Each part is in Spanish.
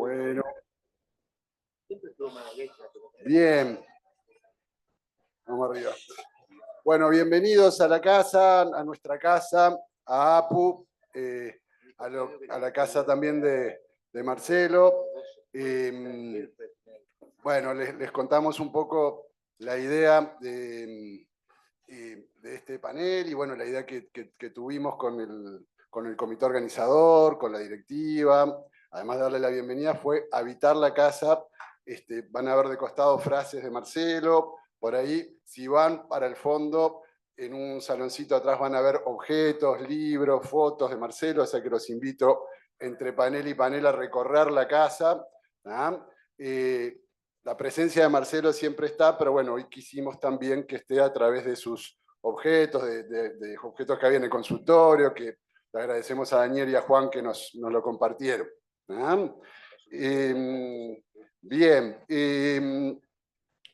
Bueno. Bien. Vamos arriba. Bueno, bienvenidos a la casa, a nuestra casa, a APU, a la casa también de Marcelo. Bueno, les contamos un poco la idea de este panel y bueno, la idea que tuvimos con el comité organizador, con la directiva. Además de darle la bienvenida, fue habitar la casa. Van a ver de costado frases de Marcelo. Por ahí, si van para el fondo, en un saloncito atrás van a ver objetos, libros, fotos de Marcelo, o sea que los invito entre panel y panel a recorrer la casa. La presencia de Marcelo siempre está, pero bueno, hoy quisimos también que esté a través de sus objetos, de objetos que había en el consultorio, que le agradecemos a Daniel y a Juan que nos lo compartieron. Bien,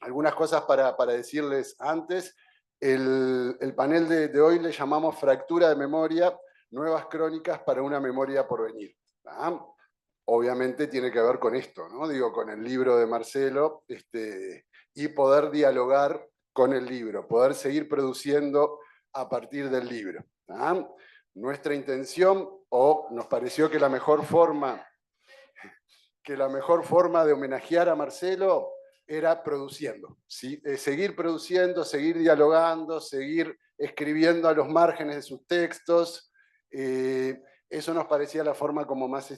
algunas cosas para decirles antes. El panel de hoy le llamamos Fractura de Memoria, nuevas crónicas para una memoria por venir. Obviamente tiene que ver con esto, ¿no? Digo, con el libro de Marcelo, y poder dialogar con el libro, poder seguir produciendo a partir del libro. Nuestra intención, o nos pareció que la mejor forma de homenajear a Marcelo era produciendo, ¿sí? Seguir produciendo, seguir dialogando, seguir escribiendo a los márgenes de sus textos. Eso nos parecía la forma como más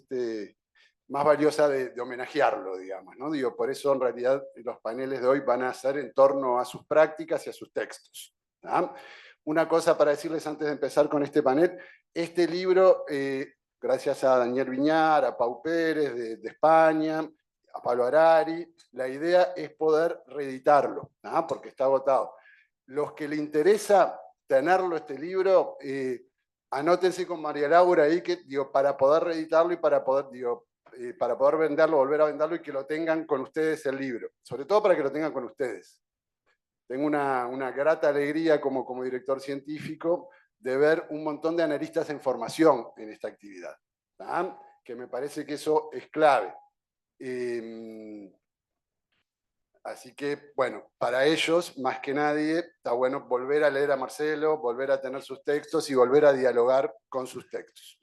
valiosa de homenajearlo, digamos, ¿no? Digo, por eso en realidad los paneles de hoy van a ser en torno a sus prácticas y a sus textos. Una cosa para decirles antes de empezar con este panel: este libro, gracias a Daniel Viñar, a Pau Pérez de España, a Pablo Harari, la idea es poder reeditarlo, porque está agotado. Los que le interesa tenerlo, este libro, anótense con María Laura ahí, que, digo, para poder reeditarlo y para poder venderlo, volver a venderlo y que lo tengan con ustedes el libro. Sobre todo para que lo tengan con ustedes. Tengo una grata alegría como director científico de ver un montón de analistas en formación en esta actividad, que me parece que eso es clave. Así que, bueno, para ellos, más que nadie, está bueno volver a leer a Marcelo, volver a tener sus textos y volver a dialogar con sus textos.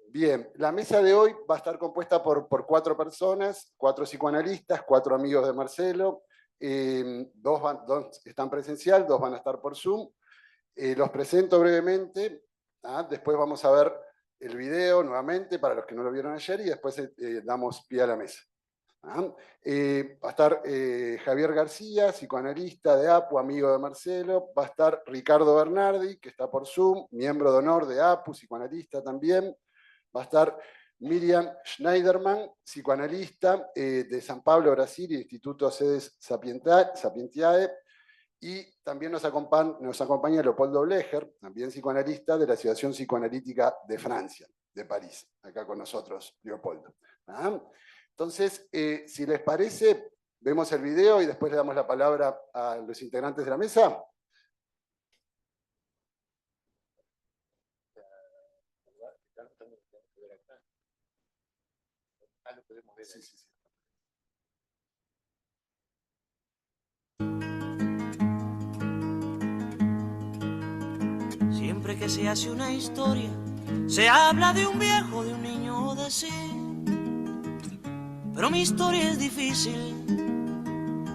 Bien, la mesa de hoy va a estar compuesta por 4 personas, 4 psicoanalistas, 4 amigos de Marcelo. 2 están presencial, 2 van a estar por Zoom. Los presento brevemente. Después vamos a ver el video nuevamente para los que no lo vieron ayer y después damos pie a la mesa. Va a estar Javier García, psicoanalista de APU, amigo de Marcelo. Va a estar Ricardo Bernardi, que está por Zoom, miembro de honor de APU, psicoanalista también. Va a estar Miriam Schneiderman, psicoanalista de San Pablo, Brasil, Instituto Sedes Sapientiae. Y también nos acompaña Leopoldo Blecher, también psicoanalista de la Asociación Psicoanalítica de Francia, de París, acá con nosotros, Leopoldo. Entonces, si les parece, vemos el video y después le damos la palabra a los integrantes de la mesa. Sí, sí, sí. Siempre que se hace una historia, se habla de un viejo, de un niño o de sí. Pero mi historia es difícil,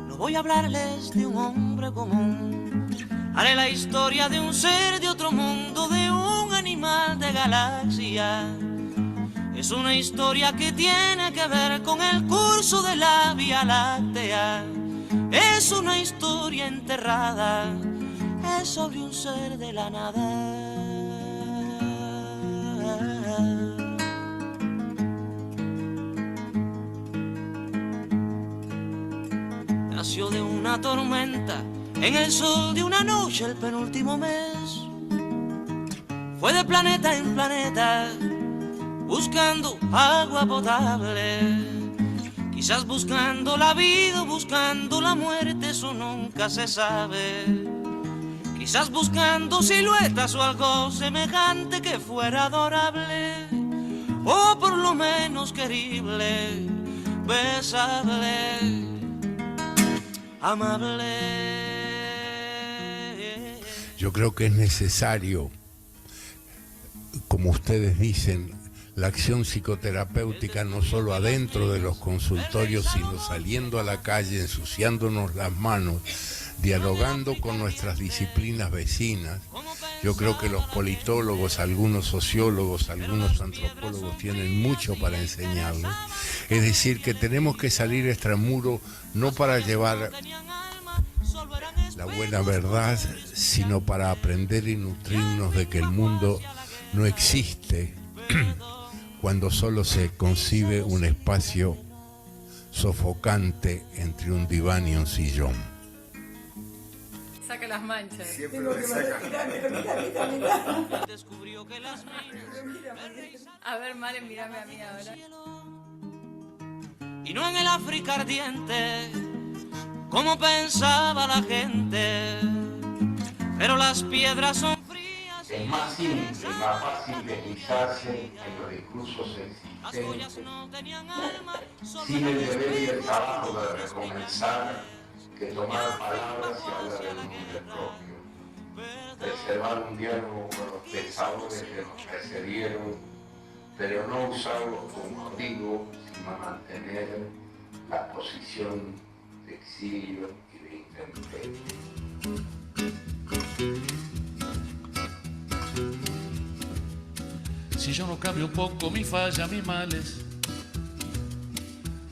no voy a hablarles de un hombre común. Haré la historia de un ser de otro mundo, de un animal de galaxia. Es una historia que tiene que ver con el curso de la Vía Láctea. Es una historia enterrada, es sobre un ser de la nada. Nació de una tormenta, en el sol de una noche el penúltimo mes. Fue de planeta en planeta, buscando agua potable. Quizás buscando la vida o buscando la muerte, eso nunca se sabe. Quizás buscando siluetas o algo semejante que fuera adorable. o por lo menos querible, besable, amable. Yo creo que es necesario, como ustedes dicen, la acción psicoterapéutica no solo adentro de los consultorios, sino saliendo a la calle, ensuciándonos las manos, dialogando con nuestras disciplinas vecinas. Yo creo que los politólogos, algunos sociólogos, algunos antropólogos tienen mucho para enseñarles. Es decir, que tenemos que salir extramuro no para llevar la buena verdad, sino para aprender y nutrirnos de que el mundo no existe cuando solo se concibe un espacio sofocante entre un diván y un sillón. Saca las manchas. Siempre lo saca. A ver, Mare, mírame a mí ahora. Y no en el África ardiente, como pensaba la gente, pero las piedras son frías. Es más simple y más fácil deslizarse en los discursos existentes, sin el deber y el trabajo de recomenzar, que tomar palabras y hablar en nombre propio, preservar un diálogo con los pensadores que nos precedieron, pero no usarlos como abrigo, sino mantener la posición de exilio y de intemperie. Si yo no cambio un poco mi falla, mis males,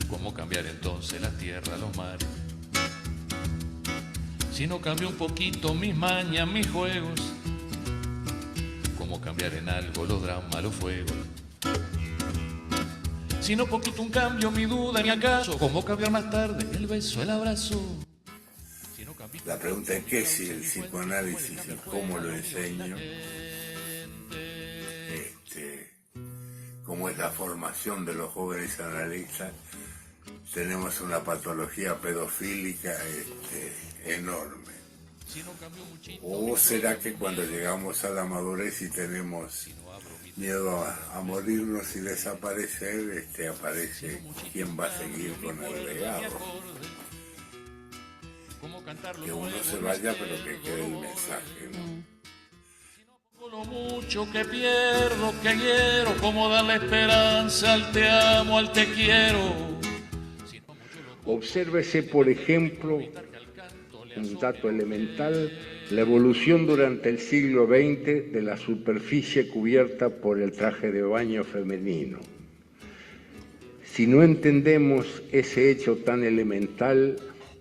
¿cómo cambiar entonces la tierra, los mares? Si no cambio un poquito mis mañas, mis juegos, ¿cómo cambiar en algo los dramas, los fuegos? Si no poquito un cambio, mi duda ni acaso, ¿cómo cambiar más tarde el beso, el abrazo? Si no La pregunta es qué es el psicoanálisis y cómo lo enseño. Cómo es la formación de los jóvenes analistas. Tenemos una patología pedofílica enorme. ¿O será que cuando llegamos a la madurez y tenemos miedo a morirnos y desaparecer, aparece quién va a seguir con el legado? Que uno se vaya, pero que quede el mensaje, ¿no? Lo mucho que pierdo, que quiero, cómo darle esperanza al te amo, al te quiero. Obsérvese, por ejemplo, un dato elemental, la evolución durante el siglo XX de la superficie cubierta por el traje de baño femenino. Si no entendemos ese hecho tan elemental,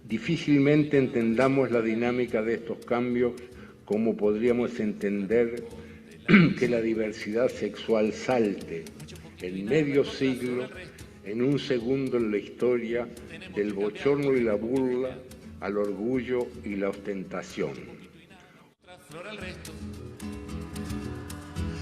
difícilmente entendamos la dinámica de estos cambios, como podríamos entender que la diversidad sexual salte en medio siglo, en un segundo en la historia, del bochorno y la burla al orgullo y la ostentación.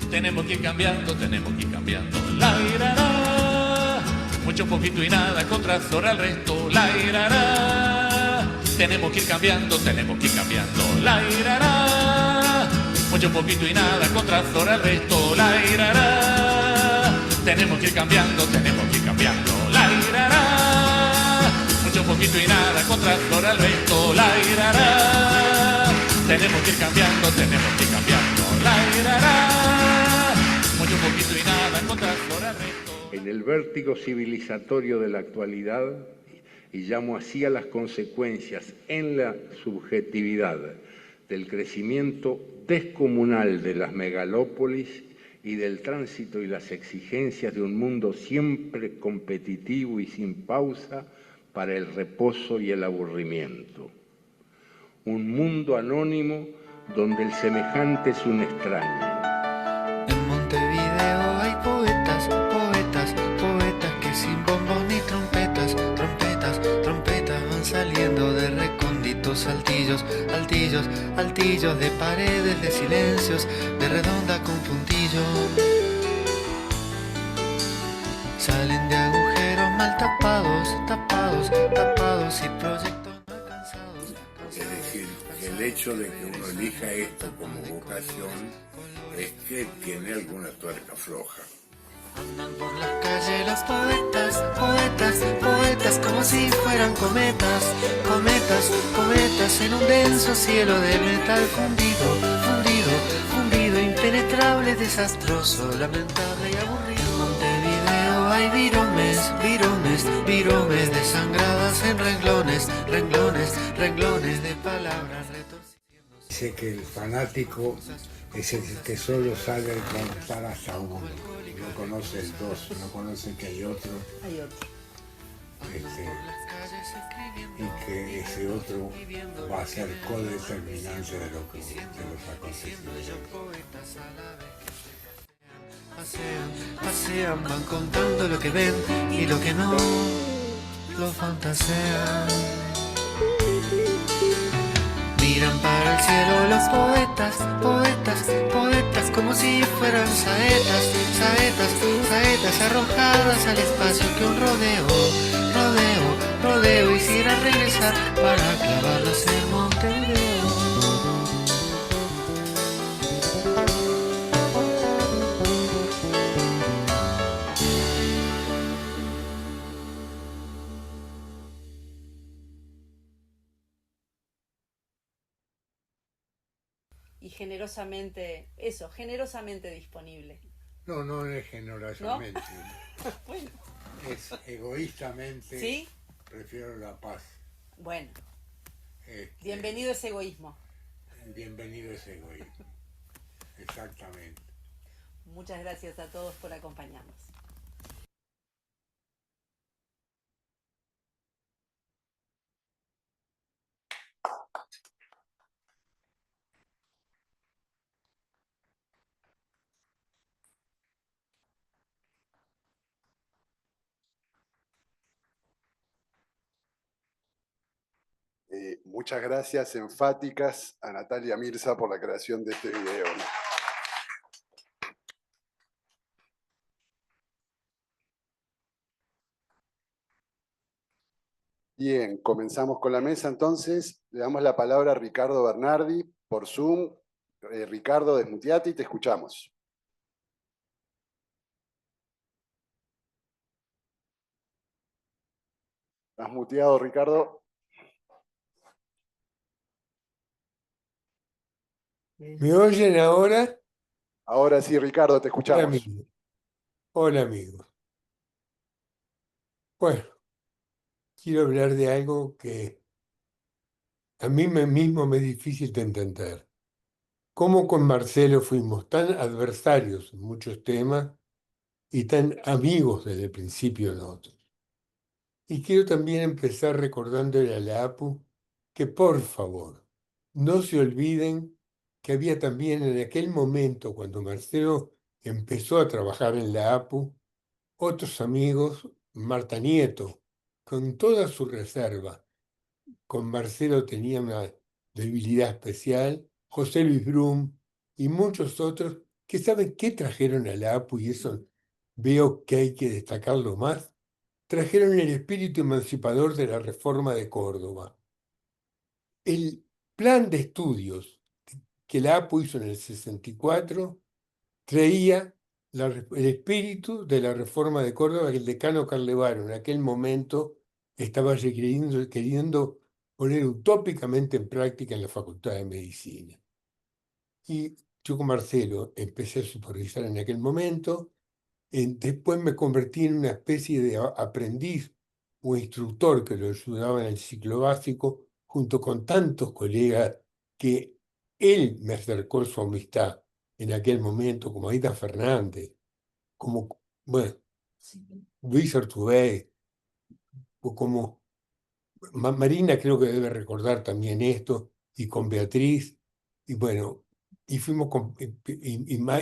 Tenemos que ir cambiando, tenemos que ir cambiando. La irará, mucho poquito y nada, contra Zora al resto. La irará, tenemos que ir cambiando, tenemos que ir cambiando. La irará, mucho poquito y nada, contra Zora al resto. La irará, tenemos que ir cambiando, tenemos que ir cambiando. La irará, mucho poquito y nada, contra Zora al resto. La irará, tenemos que ir cambiando, tenemos que ir cambiando. La irará, mucho poquito y nada, contra Zora al resto. En el vértigo civilizatorio de la actualidad, y llamo así a las consecuencias en la subjetividad del crecimiento descomunal de las megalópolis y del tránsito y las exigencias de un mundo siempre competitivo y sin pausa para el reposo y el aburrimiento. Un mundo anónimo donde el semejante es un extraño. En Montevideo hay poetas, poetas, poetas que sin bombos ni trompetas, trompetas, trompetas van saliendo de recónditos altillos, altillos, altillos de paredes, de silencios, de redonda con puntillo. Salen de agujeros mal tapados, tapados, tapados y proyectos no alcanzados. Es decir, el hecho de que uno elija esto como vocación es que tiene alguna tuerca floja. Andan por las calles los poetas, poetas, poetas, como si fueran cometas, cometas, cometas, en un denso cielo de metal fundido, fundido, fundido, impenetrable, desastroso, lamentable y aburrido. Montevideo hay viromes, viromes, viromes, desangradas en renglones, renglones, renglones de palabras retorcidas. Dice que el fanático es el que solo sabe contar hasta uno, no conoce el dos, no conoce que hay otro, Hay otro. y que ese otro va a ser codeterminante de los acontecimientos. Pasean, pasean, van contando lo que ven y lo que no, lo fantasean. Miran para el cielo los poetas, poetas, poetas, como si fueran saetas, saetas, saetas arrojadas al espacio que un rodeo, rodeo, rodeo hiciera regresar para clavarlas en Montevideo. Y generosamente, eso, generosamente disponible. No, no es generosamente, Bueno, es egoístamente, ¿sí? prefiero la paz. Bueno, Este, bienvenido ese egoísmo. Bienvenido ese egoísmo, exactamente. Muchas gracias a todos por acompañarnos. Muchas gracias enfáticas a Natalia Mirza por la creación de este video. Bien, comenzamos con la mesa entonces. Le damos la palabra a Ricardo Bernardi por Zoom. Ricardo, desmuteate y te escuchamos. ¿Estás muteado, Ricardo? ¿Me oyen ahora? Ahora sí, Ricardo, te Hola, escuchamos. amigos. Hola, amigos. Bueno, quiero hablar de algo que a mí mismo me es difícil de entender. Cómo con Marcelo fuimos tan adversarios en muchos temas y tan amigos desde el principio en otros. Y quiero también empezar recordándole a la APU que por favor no se olviden que había también en aquel momento, cuando Marcelo empezó a trabajar en la APU, otros amigos, Marta Nieto, con toda su reserva. Con Marcelo tenía una debilidad especial, José Luis Brum y muchos otros que saben qué trajeron a la APU, y eso veo que hay que destacarlo más. Trajeron el espíritu emancipador de la reforma de Córdoba. El plan de estudios que la APU hizo en el 64 traía el espíritu de la reforma de Córdoba que el decano Carlevaro en aquel momento estaba queriendo poner utópicamente en práctica en la Facultad de Medicina. Y yo con Marcelo empecé a supervisar en aquel momento. Después me convertí en una especie de aprendiz o instructor que lo ayudaba en el ciclo básico, junto con tantos colegas que él me acercó su amistad en aquel momento, como Aida Fernández, como, bueno, Luis Artubey, o como Marina creo que debe recordar también esto, y con Beatriz, y bueno, y fuimos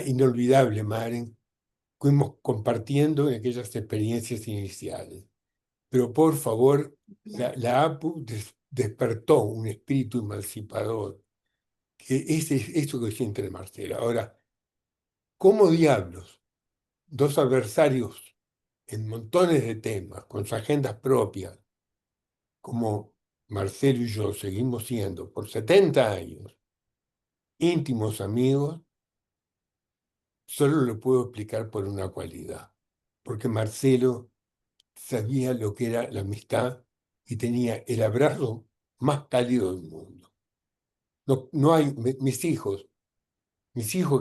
inolvidable, Maren, fuimos compartiendo en aquellas experiencias iniciales. Pero por favor, la APU despertó un espíritu emancipador, que es eso que siente el Marcelo. Ahora, ¿cómo diablos dos adversarios en montones de temas, con sus agendas propias, como Marcelo y yo seguimos siendo por 70 años íntimos amigos? Solo lo puedo explicar por una cualidad: porque Marcelo sabía lo que era la amistad y tenía el abrazo más cálido del mundo. No hay, mis hijos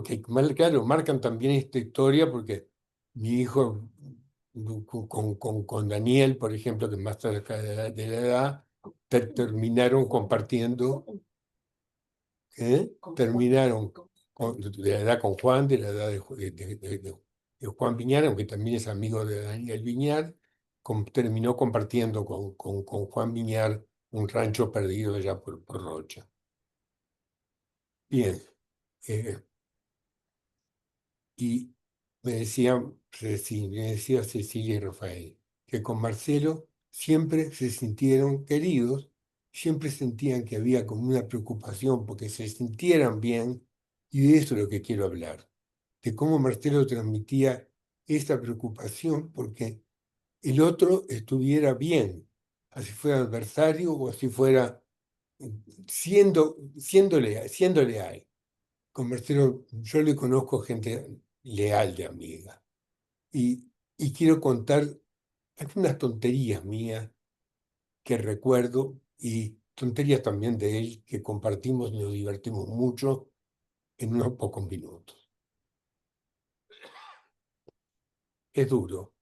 que, claro, marcan también esta historia porque mi hijo con Daniel, por ejemplo, que es más cerca de la edad, terminaron compartiendo, terminaron de la edad con Juan, de la edad de Juan Viñar, aunque también es amigo de Daniel Viñar, terminó compartiendo con Juan Viñar un rancho perdido allá por Rocha. Bien. Y me decía Cecilia y Rafael, que con Marcelo siempre se sintieron queridos, siempre sentían que había como una preocupación porque se sintieran bien, y de eso es lo que quiero hablar, de cómo Marcelo transmitía esta preocupación porque el otro estuviera bien, así fuera adversario o así fuera siendo leal. Con Marcelo, yo le conozco gente leal de amiga. Y quiero contar algunas tonterías mías que recuerdo y tonterías también de él que compartimos y nos divertimos mucho en unos pocos minutos. Es duro.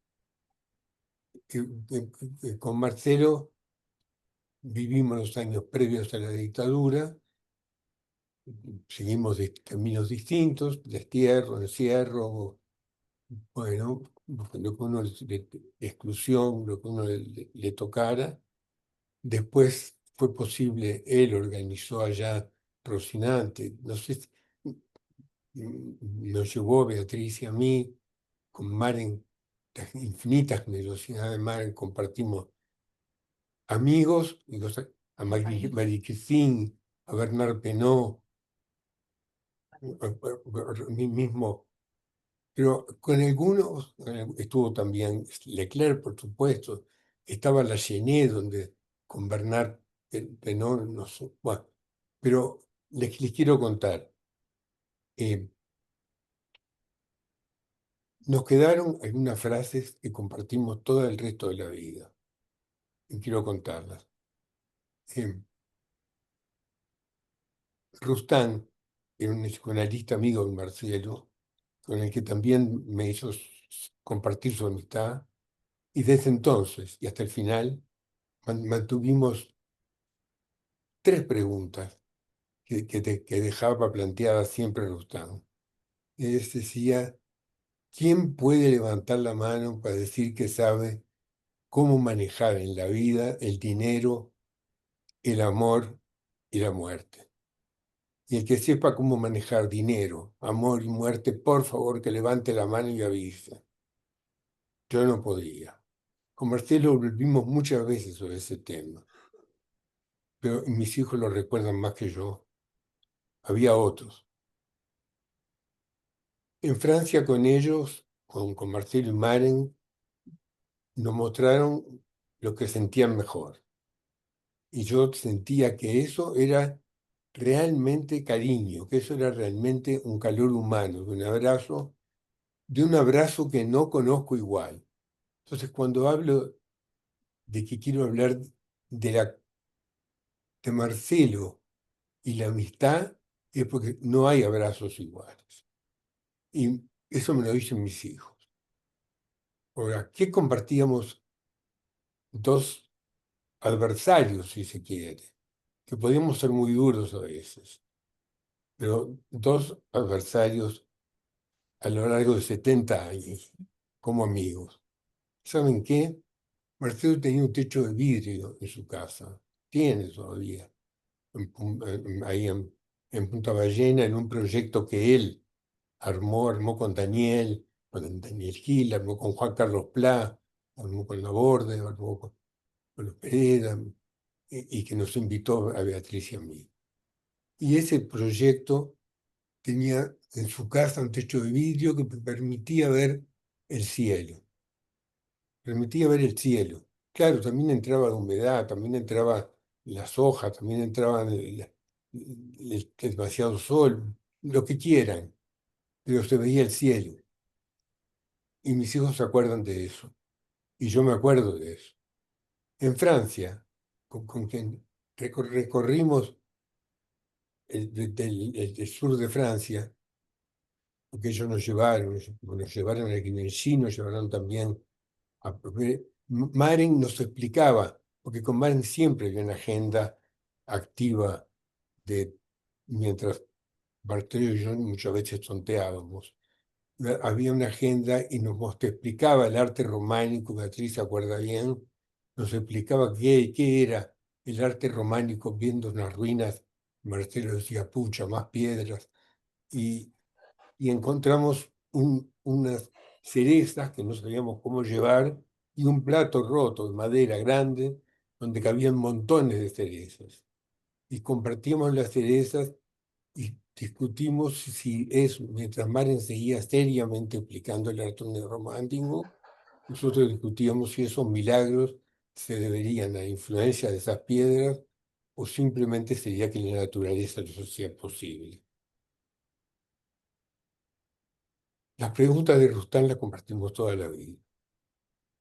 Con Marcelo vivimos los años previos a la dictadura, seguimos de caminos distintos, destierro, encierro, bueno, lo que uno de exclusión, lo que uno le tocara. Después fue posible, él organizó allá Rocinante, no sé, nos llevó a Beatriz y a mí, con Maren, las infinitas generosidades de Maren, compartimos amigos, a Marie Cristín, a Bernard Penot, a mí mismo. Pero con algunos estuvo también Leclerc, por supuesto, estaba la Gené, donde con Bernard Penot, no sé, bueno, pero les quiero contar. Nos quedaron algunas frases que compartimos todo el resto de la vida, y quiero contarlas. Rustán era un psicoanalista amigo de Marcelo, con el que también me hizo compartir su amistad, y desde entonces y hasta el final mantuvimos 3 preguntas que dejaba planteadas siempre Rustán. Él decía, ¿quién puede levantar la mano para decir que sabe cómo manejar en la vida el dinero, el amor y la muerte? Y el que sepa cómo manejar dinero, amor y muerte, por favor que levante la mano y avise. Yo no podía. Con Marcelo volvimos muchas veces sobre ese tema, pero mis hijos lo recuerdan más que yo. Había otros. En Francia con ellos, con Marcelo y Maren, nos mostraron lo que sentían mejor. Y yo sentía que eso era realmente cariño, que eso era realmente un calor humano, de un abrazo que no conozco igual. Entonces, cuando hablo de que quiero hablar de Marcelo y la amistad, es porque no hay abrazos iguales. Y eso me lo dicen mis hijos. Ahora, ¿qué compartíamos? 2 adversarios, si se quiere, que podíamos ser muy duros a veces, pero 2 adversarios a lo largo de 70 años, como amigos. ¿Saben qué? Marcelo tenía un techo de vidrio en su casa, tiene todavía, ahí en Punta Ballena, en un proyecto que él armó con Daniel Gil, armó con Juan Carlos Pla, armó con Laborde, armó con los Pereda, y que nos invitó a Beatriz y a mí. Y ese proyecto tenía en su casa un techo de vidrio que permitía ver el cielo. Permitía ver el cielo. Claro, también entraba la humedad, también entraba las hojas, también entraba el demasiado sol, lo que quieran, pero se veía el cielo. y mis hijos se acuerdan de eso, y yo me acuerdo de eso. En Francia, con quien recorrimos el sur de Francia, porque ellos nos llevaron a Givenchy, nos llevaron también a... Maren nos explicaba, porque con Maren siempre había una agenda activa mientras Bartolomé y yo muchas veces tonteábamos. Había una agenda y nos explicaba el arte románico, Beatriz se acuerda bien, nos explicaba qué era el arte románico viendo unas ruinas. Marcelo decía, pucha, más piedras. Y encontramos unas cerezas que no sabíamos cómo llevar y un plato roto de madera grande donde cabían montones de cerezas. Y compartíamos las cerezas y discutimos si eso, mientras Maren seguía seriamente explicando el arte romántico, nosotros discutíamos si esos milagros se deberían a la influencia de esas piedras o simplemente sería que la naturaleza los hacía posible. Las preguntas de Rustán las compartimos toda la vida.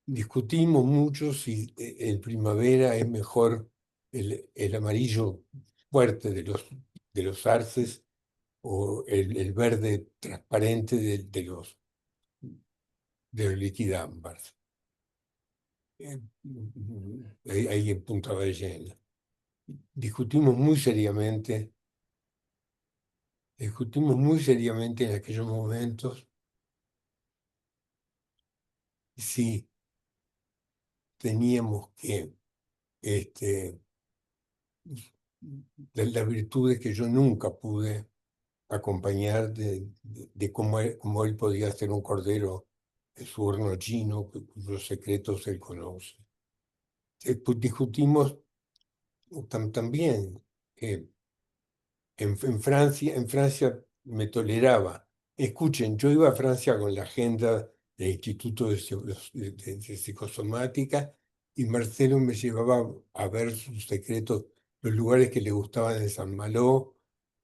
Discutimos mucho si en primavera es mejor el amarillo fuerte de los arces o el verde transparente de los liquidámbar. Ahí en Punta Ballena. Discutimos muy seriamente en aquellos momentos si teníamos que, las virtudes que yo nunca pude acompañar de cómo él podía hacer un cordero de su horno chino, cuyos secretos él conoce. Pues discutimos también en Francia me toleraba. Escuchen, yo iba a Francia con la agenda del Instituto de Psicosomática y Marcelo me llevaba a ver sus secretos, los lugares que le gustaban en San Malo,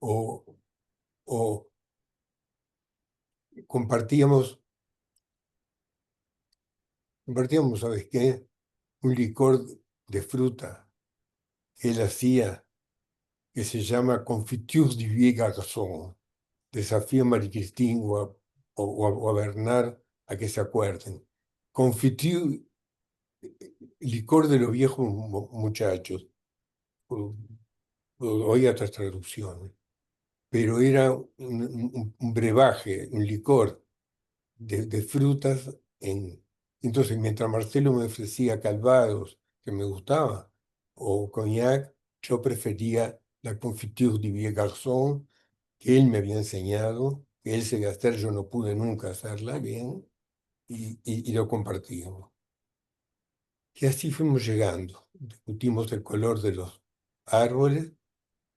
o compartíamos, ¿sabes qué? Un licor de fruta que él hacía, que se llama Confiture du Vieux Garçon. Desafío a Marie-Christine o a Bernard a que se acuerden. Confiture, licor de los viejos muchachos. Oí otras traducciones. Pero era un brebaje, un licor de frutas. Entonces, mientras Marcelo me ofrecía calvados, que me gustaba, o cognac, yo prefería la Confiture du Vieux Garçon, que él me había enseñado, que él se iba a hacer, yo no pude nunca hacerla bien, y lo compartíamos. Y así fuimos llegando. Discutimos el color de los árboles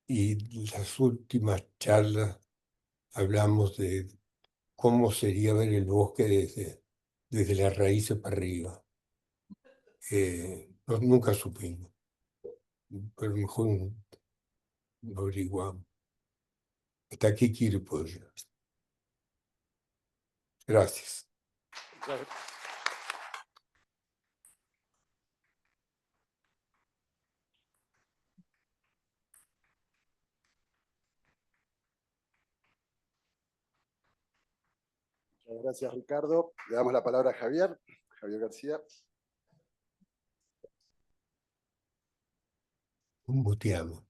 y las últimas charlas hablamos de cómo sería ver el bosque desde las raíces para arriba. Nunca supimos, pero mejor lo averiguamos. Hasta aquí quiero poder llegar. Gracias. Muchas gracias, Ricardo. Le damos la palabra a Javier García. Un boteado.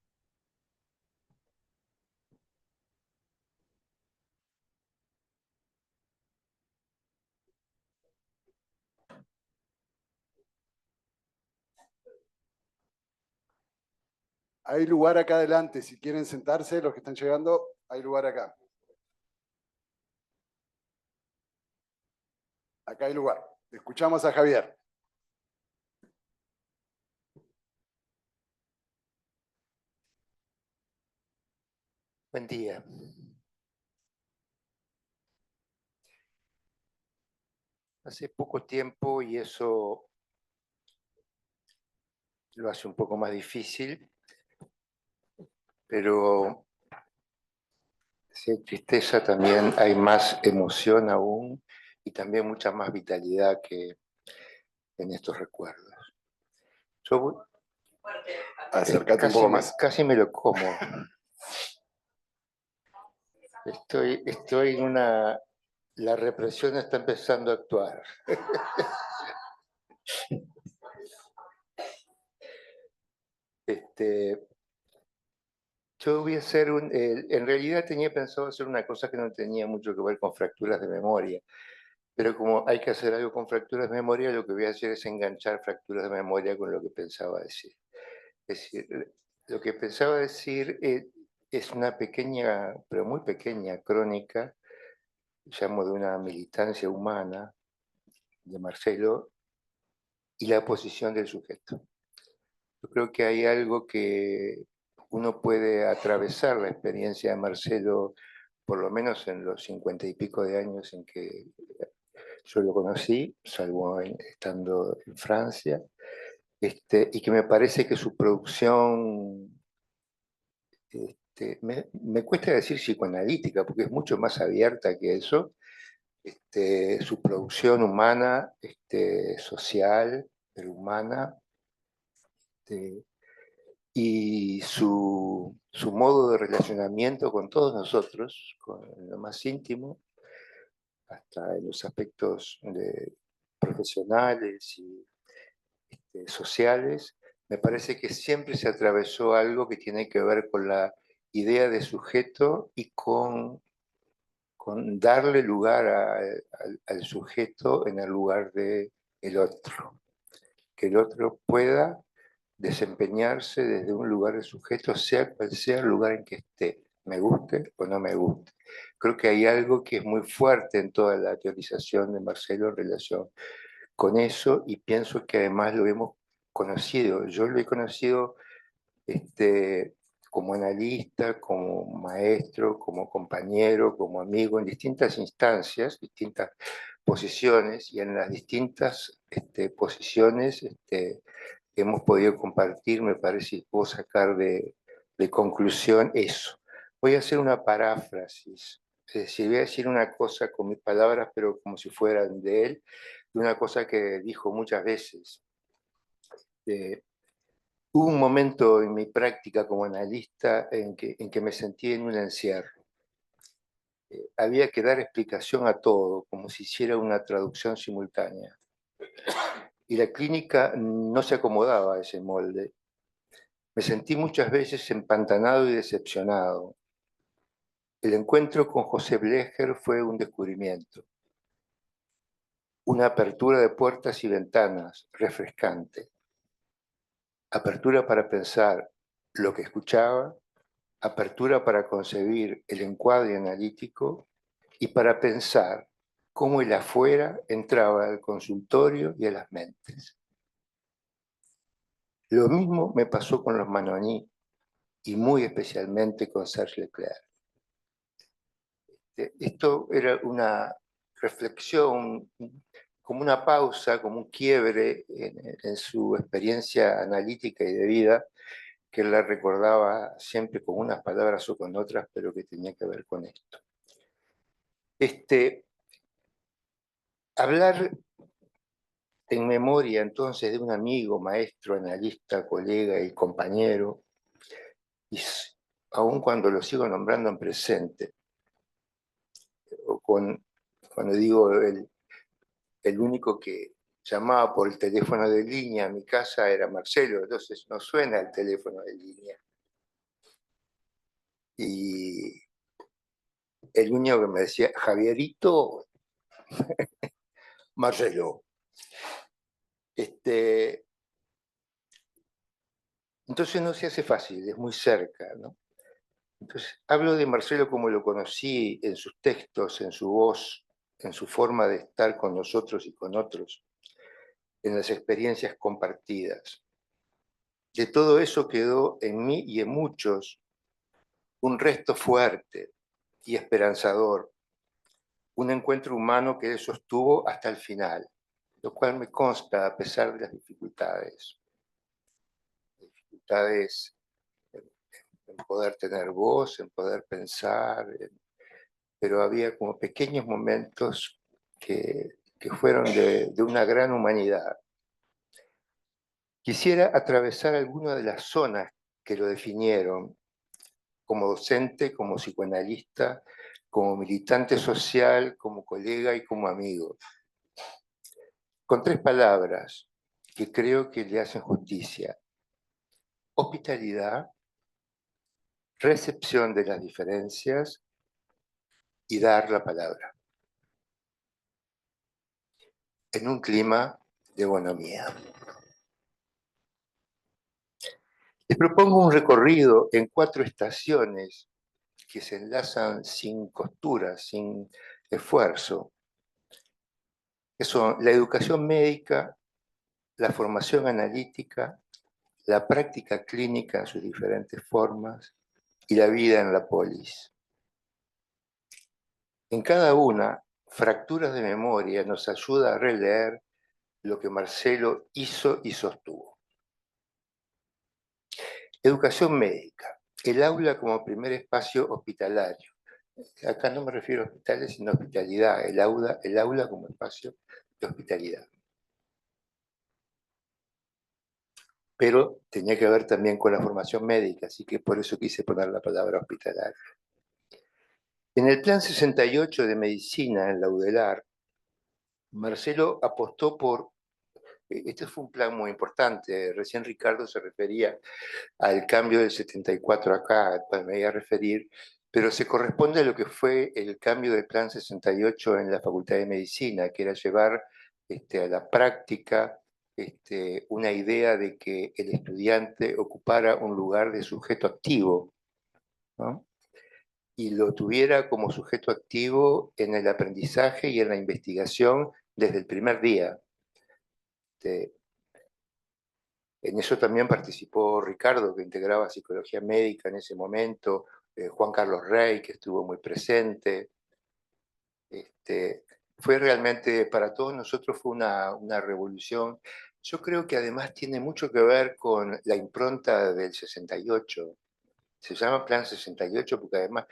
Hay lugar acá adelante, si quieren sentarse, los que están llegando, hay lugar acá. Acá hay lugar. Escuchamos a Javier. Buen día. Hace poco tiempo, y eso lo hace un poco más difícil, pero si hay tristeza también hay más emoción aún, y también mucha más vitalidad que en estos recuerdos. Yo Acércate un poco más. Casi me lo como. Estoy en una... La represión está empezando a actuar. Yo voy a hacer en realidad tenía pensado hacer una cosa que no tenía mucho que ver con fracturas de memoria, pero como hay que hacer algo con fracturas de memoria, lo que voy a hacer es enganchar fracturas de memoria con lo que pensaba decir. Es decir, lo que pensaba decir es una pequeña, pero muy pequeña crónica, llamo de una militancia humana, de Marcelo, y la posición del sujeto. Yo creo que hay algo que uno puede atravesar la experiencia de Marcelo, por lo menos en los 50 y pico de años en que yo lo conocí, salvo estando en Francia, y que me parece que su producción, me cuesta decir psicoanalítica, porque es mucho más abierta que eso, su producción humana, social, pero humana, y su modo de relacionamiento con todos nosotros, con lo más íntimo, hasta en los aspectos profesionales y sociales, me parece que siempre se atravesó algo que tiene que ver con la idea de sujeto y con darle lugar al sujeto en el lugar del otro. Que el otro pueda desempeñarse desde un lugar de sujeto, sea cual sea el lugar en que esté, me guste o no me guste. Creo que hay algo que es muy fuerte en toda la teorización de Marcelo en relación con eso, y pienso que además lo hemos conocido. Yo lo he conocido como analista, como maestro, como compañero, como amigo, en distintas instancias, distintas posiciones, y en las distintas posiciones hemos podido compartir, me parece, y puedo sacar de conclusión eso. Voy a hacer una paráfrasis, es decir, voy a decir una cosa con mis palabras, pero como si fueran de él, de una cosa que dijo muchas veces. Hubo un momento en mi práctica como analista en que me sentí en un encierro. Había que dar explicación a todo, como si hiciera una traducción simultánea. Y la clínica no se acomodaba a ese molde. Me sentí muchas veces empantanado y decepcionado. El encuentro con José Blecher fue un descubrimiento, una apertura de puertas y ventanas refrescante, apertura para pensar lo que escuchaba, apertura para concebir el encuadre analítico y para pensar cómo el afuera entraba al consultorio y a las mentes. Lo mismo me pasó con los Manoní y muy especialmente con Serge Leclerc. Esto era una reflexión, como una pausa, como un quiebre en su experiencia analítica y de vida, que él la recordaba siempre con unas palabras o con otras, pero que tenía que ver con esto. Hablar en memoria entonces de un amigo, maestro, analista, colega y compañero, y aun cuando lo sigo nombrando en presente, o cuando digo el único que llamaba por el teléfono de línea a mi casa era Marcelo, entonces no suena el teléfono de línea. Y el único que me decía, Javierito, Marcelo. Entonces no se hace fácil, es muy cerca, ¿no? Entonces hablo de Marcelo como lo conocí en sus textos, en su voz, en su forma de estar con nosotros y con otros, en las experiencias compartidas. De todo eso quedó en mí y en muchos un resto fuerte y esperanzador, un encuentro humano que él sostuvo hasta el final, lo cual me consta a pesar de las dificultades. Dificultades en poder tener voz, en poder pensar, pero había como pequeños momentos que fueron de una gran humanidad. Quisiera atravesar algunas de las zonas que lo definieron como docente, como psicoanalista, como militante social, como colega y como amigo. Con 3 palabras que creo que le hacen justicia: hospitalidad, recepción de las diferencias y dar la palabra, en un clima de bonomía. Les propongo un recorrido en 4 estaciones que se enlazan sin costura, sin esfuerzo, que son la educación médica, la formación analítica, la práctica clínica en sus diferentes formas y la vida en la polis. En cada una, Fracturas de Memoria nos ayuda a releer lo que Marcelo hizo y sostuvo. Educación médica, el aula como primer espacio hospitalario. Acá no me refiero a hospitales, sino a hospitalidad, el aula como espacio de hospitalidad. Pero tenía que ver también con la formación médica, así que por eso quise poner la palabra hospitalario. En el Plan 68 de Medicina en la UDELAR, Marcelo apostó por, este fue un plan muy importante, recién Ricardo se refería al cambio del 74 acá, al cual me iba a referir, pero se corresponde a lo que fue el cambio del Plan 68 en la Facultad de Medicina, que era llevar a la práctica una idea de que el estudiante ocupara un lugar de sujeto activo, ¿no? Y lo tuviera como sujeto activo en el aprendizaje y en la investigación desde el primer día. En eso también participó Ricardo, que integraba psicología médica en ese momento, Juan Carlos Rey, que estuvo muy presente. Fue realmente, para todos nosotros fue una revolución. Yo creo que además tiene mucho que ver con la impronta del 68. Se llama Plan 68 porque además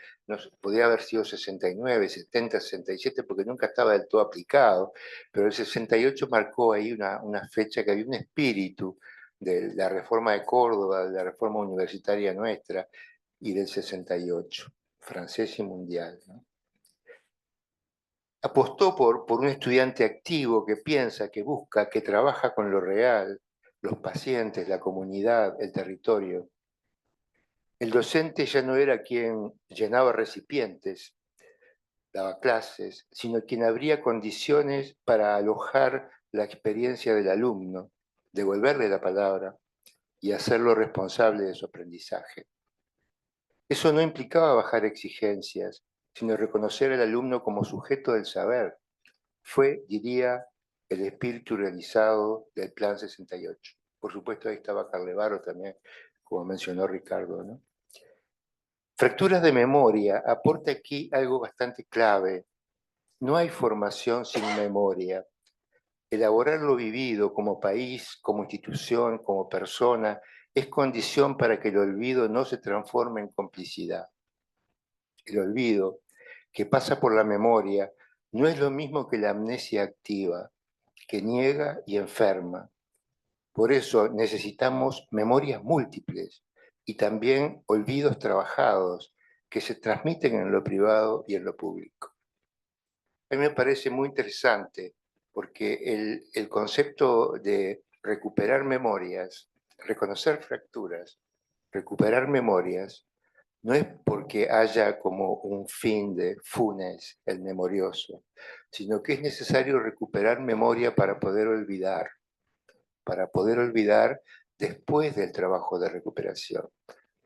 podría haber sido 69, 70, 67, porque nunca estaba del todo aplicado, pero el 68 marcó ahí una fecha que había un espíritu de la reforma de Córdoba, de la reforma universitaria nuestra, y del 68, francés y mundial, ¿no? Apostó por un estudiante activo que piensa, que busca, que trabaja con lo real, los pacientes, la comunidad, el territorio. El docente ya no era quien llenaba recipientes, daba clases, sino quien abría condiciones para alojar la experiencia del alumno, devolverle la palabra y hacerlo responsable de su aprendizaje. Eso no implicaba bajar exigencias, sino reconocer al alumno como sujeto del saber. Fue, diría, el espíritu realizado del Plan 68. Por supuesto, ahí estaba Carlevaro también, como mencionó Ricardo, ¿no? Fracturas de memoria aporta aquí algo bastante clave. No hay formación sin memoria. Elaborar lo vivido como país, como institución, como persona, es condición para que el olvido no se transforme en complicidad. El olvido, que pasa por la memoria, no es lo mismo que la amnesia activa, que niega y enferma. Por eso necesitamos memorias múltiples y también olvidos trabajados que se transmiten en lo privado y en lo público. A mí me parece muy interesante porque el concepto de recuperar memorias, reconocer fracturas, recuperar memorias, no es porque haya como un fin de Funes, el memorioso, sino que es necesario recuperar memoria para poder olvidar después del trabajo de recuperación.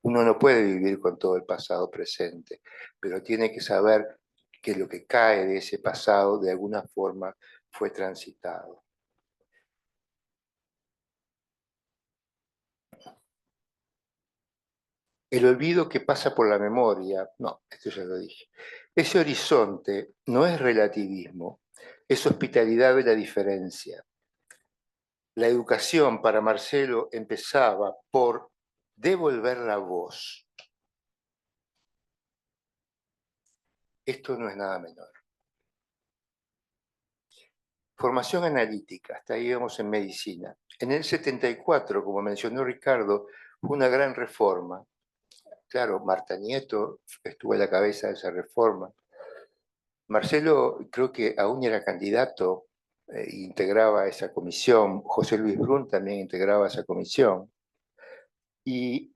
Uno no puede vivir con todo el pasado presente, pero tiene que saber que lo que cae de ese pasado de alguna forma fue transitado. El olvido que pasa por la memoria, no, esto ya lo dije. Ese horizonte no es relativismo, es hospitalidad de la diferencia. La educación para Marcelo empezaba por devolver la voz. Esto no es nada menor. Formación analítica, hasta ahí vamos en medicina. En el 74, como mencionó Ricardo, fue una gran reforma. Claro, Marta Nieto estuvo a la cabeza de esa reforma. Marcelo creo que aún era candidato, integraba esa comisión. José Luis Brun también integraba esa comisión. Y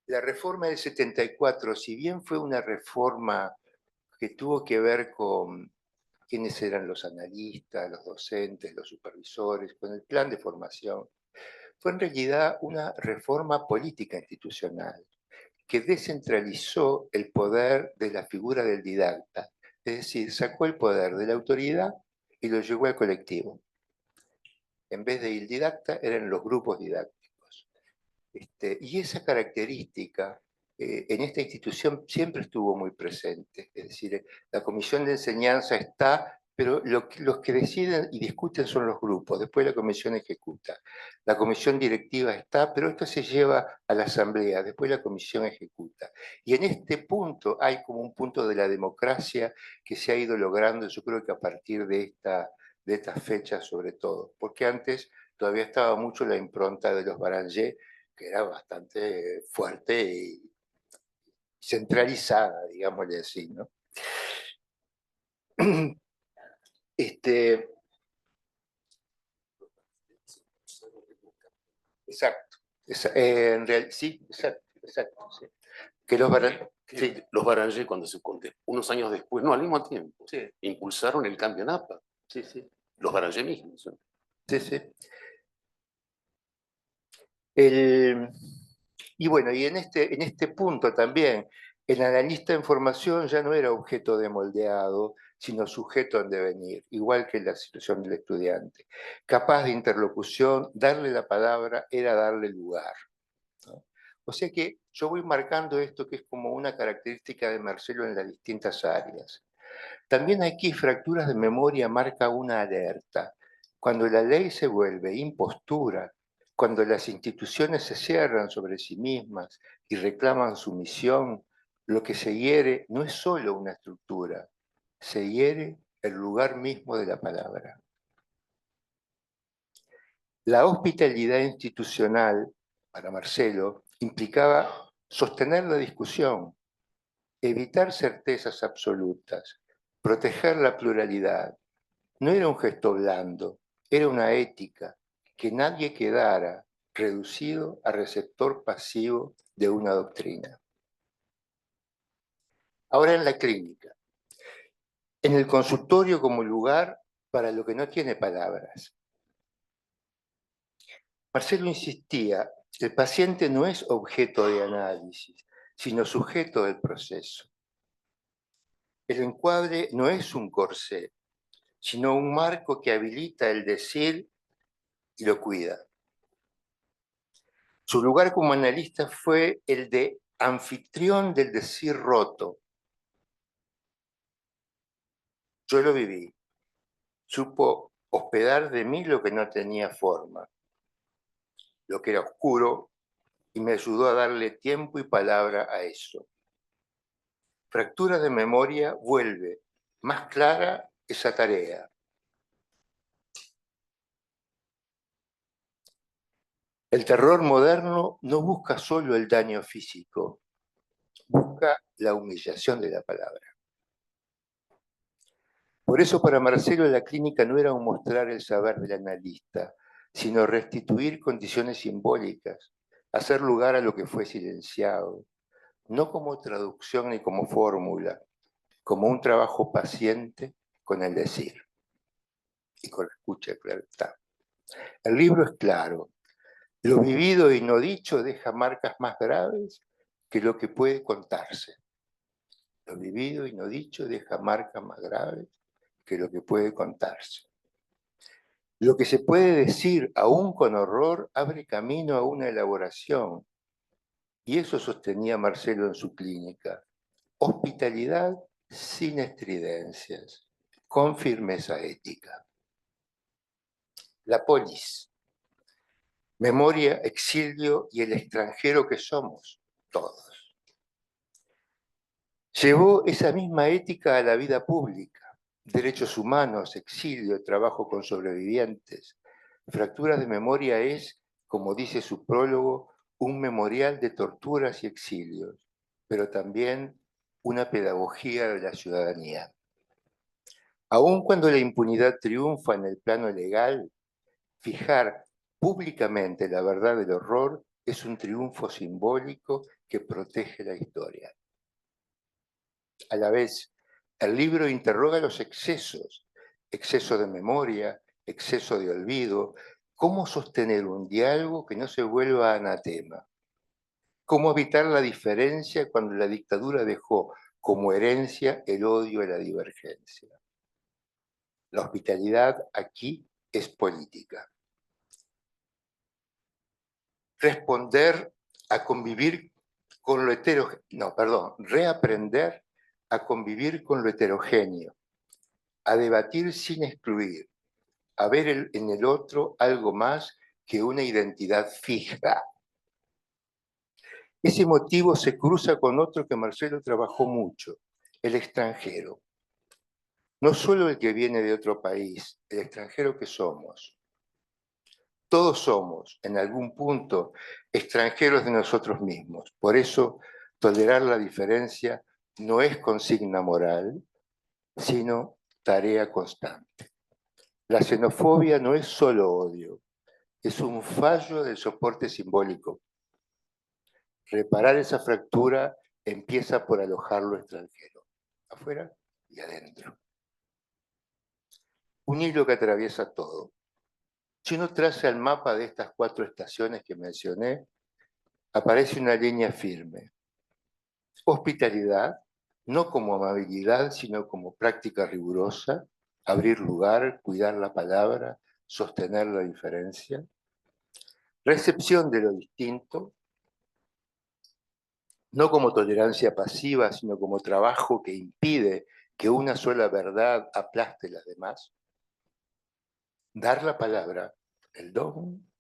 la reforma del 74, si bien fue una reforma que tuvo que ver con quiénes eran los analistas, los docentes, los supervisores, con el plan de formación, fue en realidad una reforma política institucional que descentralizó el poder de la figura del didacta, es decir, sacó el poder de la autoridad y lo llevó al colectivo. En vez del didacta, eran los grupos didácticos. Y esa característica en esta institución siempre estuvo muy presente. Es decir, la comisión de enseñanza está, pero los que deciden y discuten son los grupos, después la comisión ejecuta. La comisión directiva está, pero esto se lleva a la asamblea, después la comisión ejecuta. Y en este punto hay como un punto de la democracia que se ha ido logrando, yo creo que a partir de esta fecha sobre todo, porque antes todavía estaba mucho la impronta de los Baranger, que era bastante fuerte y centralizada, digámosle así, ¿no? Exacto. Sí, exacto. Sí. Que los Baranger, sí. Los Baranger, cuando se conté, unos años después, no, al mismo tiempo, Sí. impulsaron el cambio en APA. Sí, sí. Los Baranger mismos. Sí, sí. Y bueno, y en este punto también, el analista en formación ya no era objeto de moldeado, sino sujeto en devenir, igual que la situación del estudiante. Capaz de interlocución, darle la palabra era darle lugar, ¿no? O sea que yo voy marcando esto que es como una característica de Marcelo en las distintas áreas. También aquí fracturas de memoria marca una alerta. Cuando la ley se vuelve impostura, cuando las instituciones se cierran sobre sí mismas y reclaman su misión, lo que se hiere no es solo una estructura, se hiere el lugar mismo de la palabra. La hospitalidad institucional, para Marcelo, implicaba sostener la discusión, evitar certezas absolutas, proteger la pluralidad. No era un gesto blando, era una ética, que nadie quedara reducido a receptor pasivo de una doctrina. Ahora en la clínica, en el consultorio como lugar para lo que no tiene palabras. Marcelo insistía, el paciente no es objeto de análisis, sino sujeto del proceso. El encuadre no es un corsé, sino un marco que habilita el decir y lo cuida. Su lugar como analista fue el de anfitrión del decir roto. Yo lo viví. Supo hospedar de mí lo que no tenía forma, lo que era oscuro, y me ayudó a darle tiempo y palabra a eso. Fractura de memoria vuelve más clara esa tarea. El terror moderno no busca solo el daño físico, busca la humillación de la palabra. Por eso para Marcelo la clínica no era un mostrar el saber del analista, sino restituir condiciones simbólicas, hacer lugar a lo que fue silenciado, no como traducción ni como fórmula, como un trabajo paciente con el decir y con la escucha, claro está. El libro es claro. Lo vivido y no dicho deja marcas más graves que lo que puede contarse. Lo vivido y no dicho deja marcas más graves que lo que puede contarse. Lo que se puede decir aún con horror abre camino a una elaboración. Y eso sostenía Marcelo en su clínica. Hospitalidad sin estridencias, con firmeza ética. La polis. Memoria, exilio y el extranjero que somos, todos. Llevó esa misma ética a la vida pública. derechos humanos, exilio, trabajo con sobrevivientes. Fracturas de Memoria es, como dice su prólogo, un memorial de torturas y exilios, pero también una pedagogía de la ciudadanía. Aun cuando la impunidad triunfa en el plano legal, fijar públicamente la verdad del horror es un triunfo simbólico que protege la historia. A la vez, el libro interroga los excesos, exceso de memoria, exceso de olvido, cómo sostener un diálogo que no se vuelva anatema, cómo evitar la diferencia cuando la dictadura dejó como herencia el odio y la divergencia. La hospitalidad aquí es política. Responder a convivir con lo reaprender a convivir con lo heterogéneo, a debatir sin excluir, a ver en el otro algo más que una identidad fija. Ese motivo se cruza con otro que Marcelo trabajó mucho, el extranjero. No solo el que viene de otro país, el extranjero que somos. Todos somos, en algún punto, extranjeros de nosotros mismos. Por eso, tolerar la diferencia no es consigna moral, sino tarea constante. La xenofobia no es solo odio, es un fallo del soporte simbólico. Reparar esa fractura empieza por alojar lo extranjero, afuera y adentro. Un hilo que atraviesa todo. Si uno traza el mapa de estas 4 estaciones que mencioné, aparece una línea firme. Hospitalidad, no como amabilidad, sino como práctica rigurosa, abrir lugar, cuidar la palabra, sostener la diferencia. Recepción de lo distinto, no como tolerancia pasiva, sino como trabajo que impide que una sola verdad aplaste las demás. Dar la palabra, el don,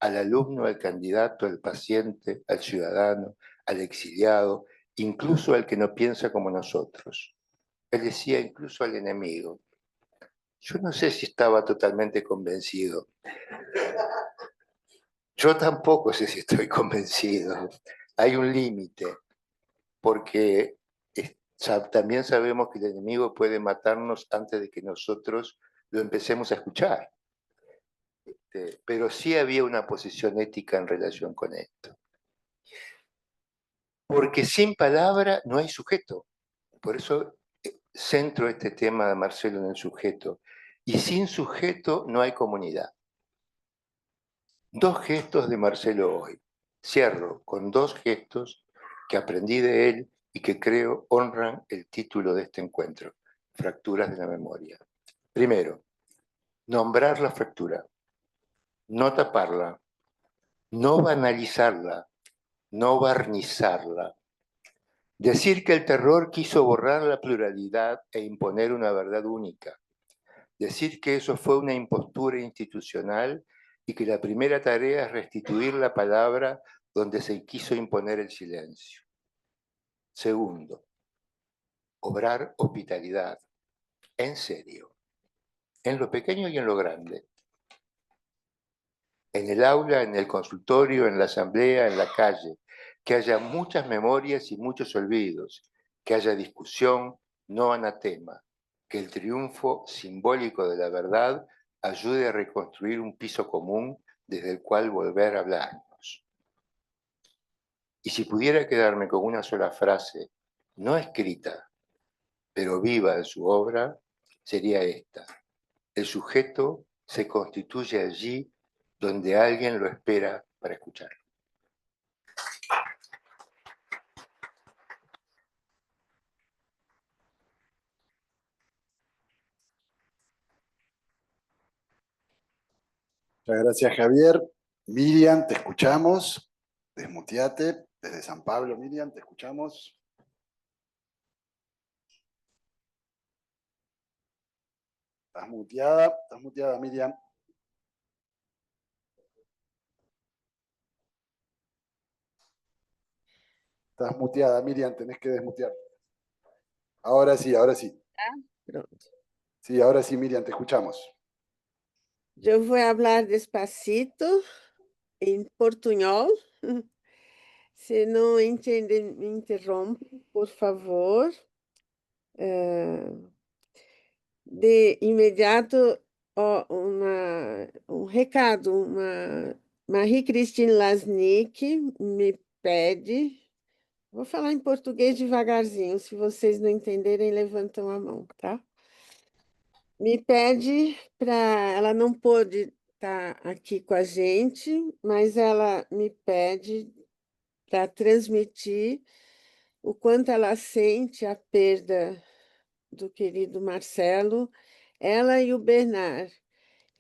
al alumno, al candidato, al paciente, al ciudadano, al exiliado, incluso al que no piensa como nosotros. Él decía incluso al enemigo. Yo no sé si estaba totalmente convencido. Yo tampoco sé si estoy convencido. Hay un límite, porque también sabemos que el enemigo puede matarnos antes de que nosotros lo empecemos a escuchar. Pero sí había una posición ética en relación con esto. Porque sin palabra no hay sujeto. Por eso centro este tema de Marcelo en el sujeto. Y sin sujeto no hay comunidad. 2 gestos de Marcelo hoy. Cierro con 2 gestos que aprendí de él y que creo honran el título de este encuentro, Fracturas de la Memoria. Primero, nombrar la fractura, no taparla, no banalizarla, no barnizarla. Decir que el terror quiso borrar la pluralidad e imponer una verdad única. Decir que eso fue una impostura institucional y que la primera tarea es restituir la palabra donde se quiso imponer el silencio. Segundo, obrar hospitalidad, en serio, en lo pequeño y en lo grande. En el aula, en el consultorio, en la asamblea, en la calle. Que haya muchas memorias y muchos olvidos. Que haya discusión, no anatema. Que el triunfo simbólico de la verdad ayude a reconstruir un piso común desde el cual volver a hablarnos. Y si pudiera quedarme con una sola frase, no escrita, pero viva en su obra, sería esta. El sujeto se constituye allí donde alguien lo espera para escucharlo. Muchas gracias, Javier. Miriam, te escuchamos. Desmuteate desde San Pablo. Miriam, te escuchamos. Estás muteada, Miriam. Estás muteada, Miriam, tenés que desmutear. Ahora sí, ahora sí. Sí, ahora sí, Miriam, te escuchamos. Eu vou falar despacito, em portunhol. Se não entender, me interrompe, por favor. De imediato, ó, um recado. Marie-Christine Lasnik me pede. Vou falar em português devagarzinho. Se vocês não entenderem, levantam a mão, tá? Me pede para. Ela não pôde estar aqui com a gente, mas ela me pede para transmitir o quanto ela sente a perda do querido Marcelo, ela e o Bernard,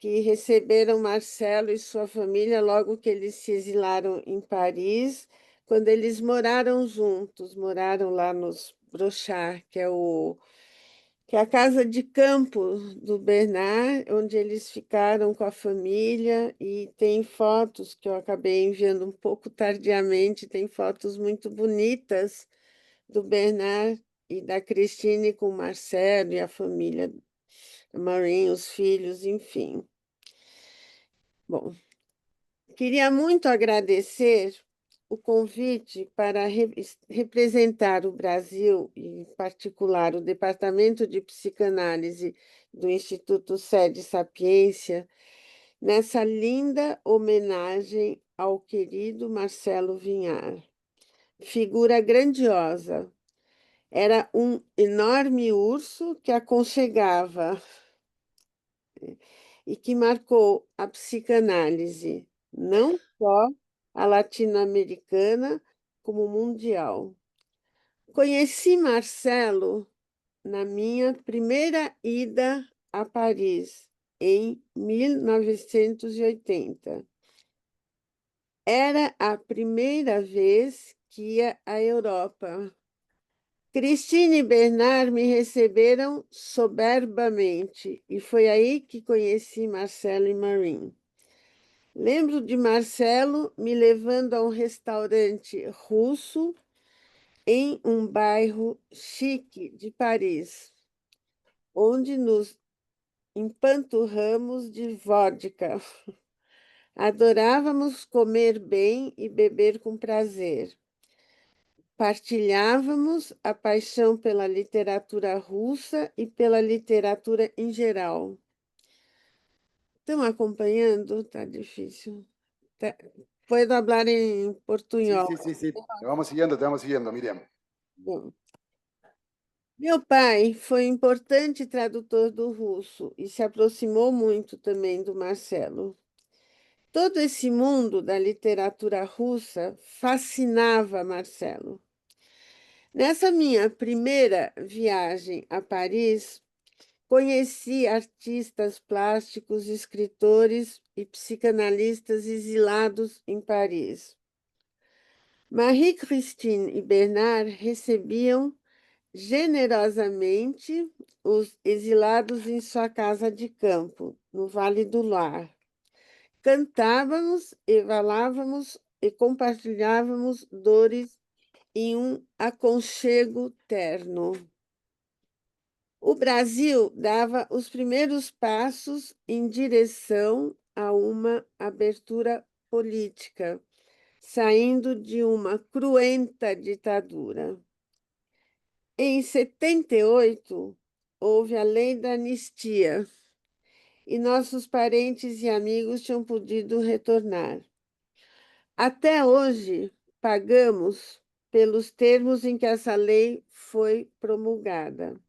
que receberam Marcelo e sua família logo que eles se exilaram em Paris, quando eles moraram juntos, moraram lá nos Brochard, que é a casa de campo do Bernard, onde eles ficaram com a família, e tem fotos que eu acabei enviando um pouco tardiamente, tem fotos muito bonitas do Bernard e da Cristine com o Marcelo e a família, a Maureen, os filhos, enfim. Bom, queria muito agradecer o convite para representar o Brasil, e em particular o Departamento de Psicanálise do Instituto Sede Sapiência, nessa linda homenagem ao querido Marcelo Vinhar. Figura grandiosa. Era um enorme urso que aconchegava e que marcou a psicanálise, não só a latino-americana, como mundial. Conheci Marcelo na minha primeira ida a Paris, em 1980. Era a primeira vez que ia à Europa. Cristine e Bernard me receberam soberbamente, e foi aí que conheci Marcelo e Maureen. Lembro de Marcelo me levando a um restaurante russo em um bairro chique de Paris, onde nos empanturramos de vodka. Adorávamos comer bem e beber com prazer. Partilhávamos a paixão pela literatura russa e pela literatura em geral. Estão acompanhando? Está difícil. Puedo hablar em portunhol. Sí. Te vamos siguiendo, Miriam. Bom. Meu pai foi um importante tradutor do russo e se aproximou muito também do Marcelo. Todo esse mundo da literatura russa fascinava Marcelo. Nessa minha primeira viagem a Paris, conheci artistas plásticos, escritores e psicanalistas exilados em Paris. Marie-Christine e Bernard recebiam generosamente os exilados em sua casa de campo, no Vale do Loire. Cantávamos, falávamos e compartilhávamos dores em um aconchego terno. O Brasil dava os primeiros passos em direção a uma abertura política, saindo de uma cruenta ditadura. Em 78, houve a lei da anistia e nossos parentes e amigos tinham podido retornar. Até hoje, pagamos pelos termos em que essa lei foi promulgada.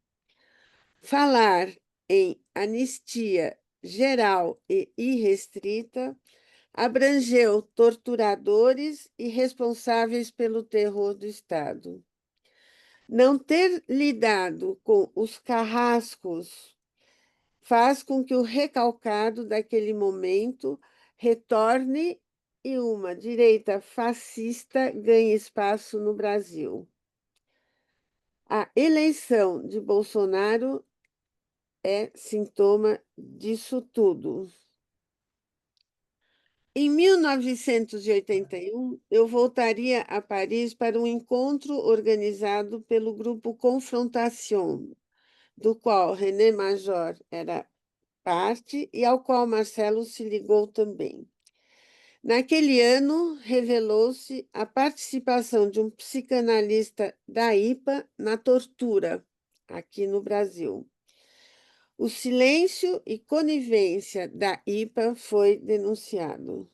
Falar em anistia geral e irrestrita abrangeu torturadores e responsáveis pelo terror do Estado. Não ter lidado com os carrascos faz com que o recalcado daquele momento retorne e uma direita fascista ganhe espaço no Brasil. A eleição de Bolsonaro é sintoma disso tudo. Em 1981, eu voltaria a Paris para um encontro organizado pelo grupo Confrontation, do qual René Major era parte e ao qual Marcelo se ligou também. Naquele ano, revelou-se a participação de um psicanalista da IPA na tortura, aqui no Brasil. O silêncio e conivência da IPA foi denunciado.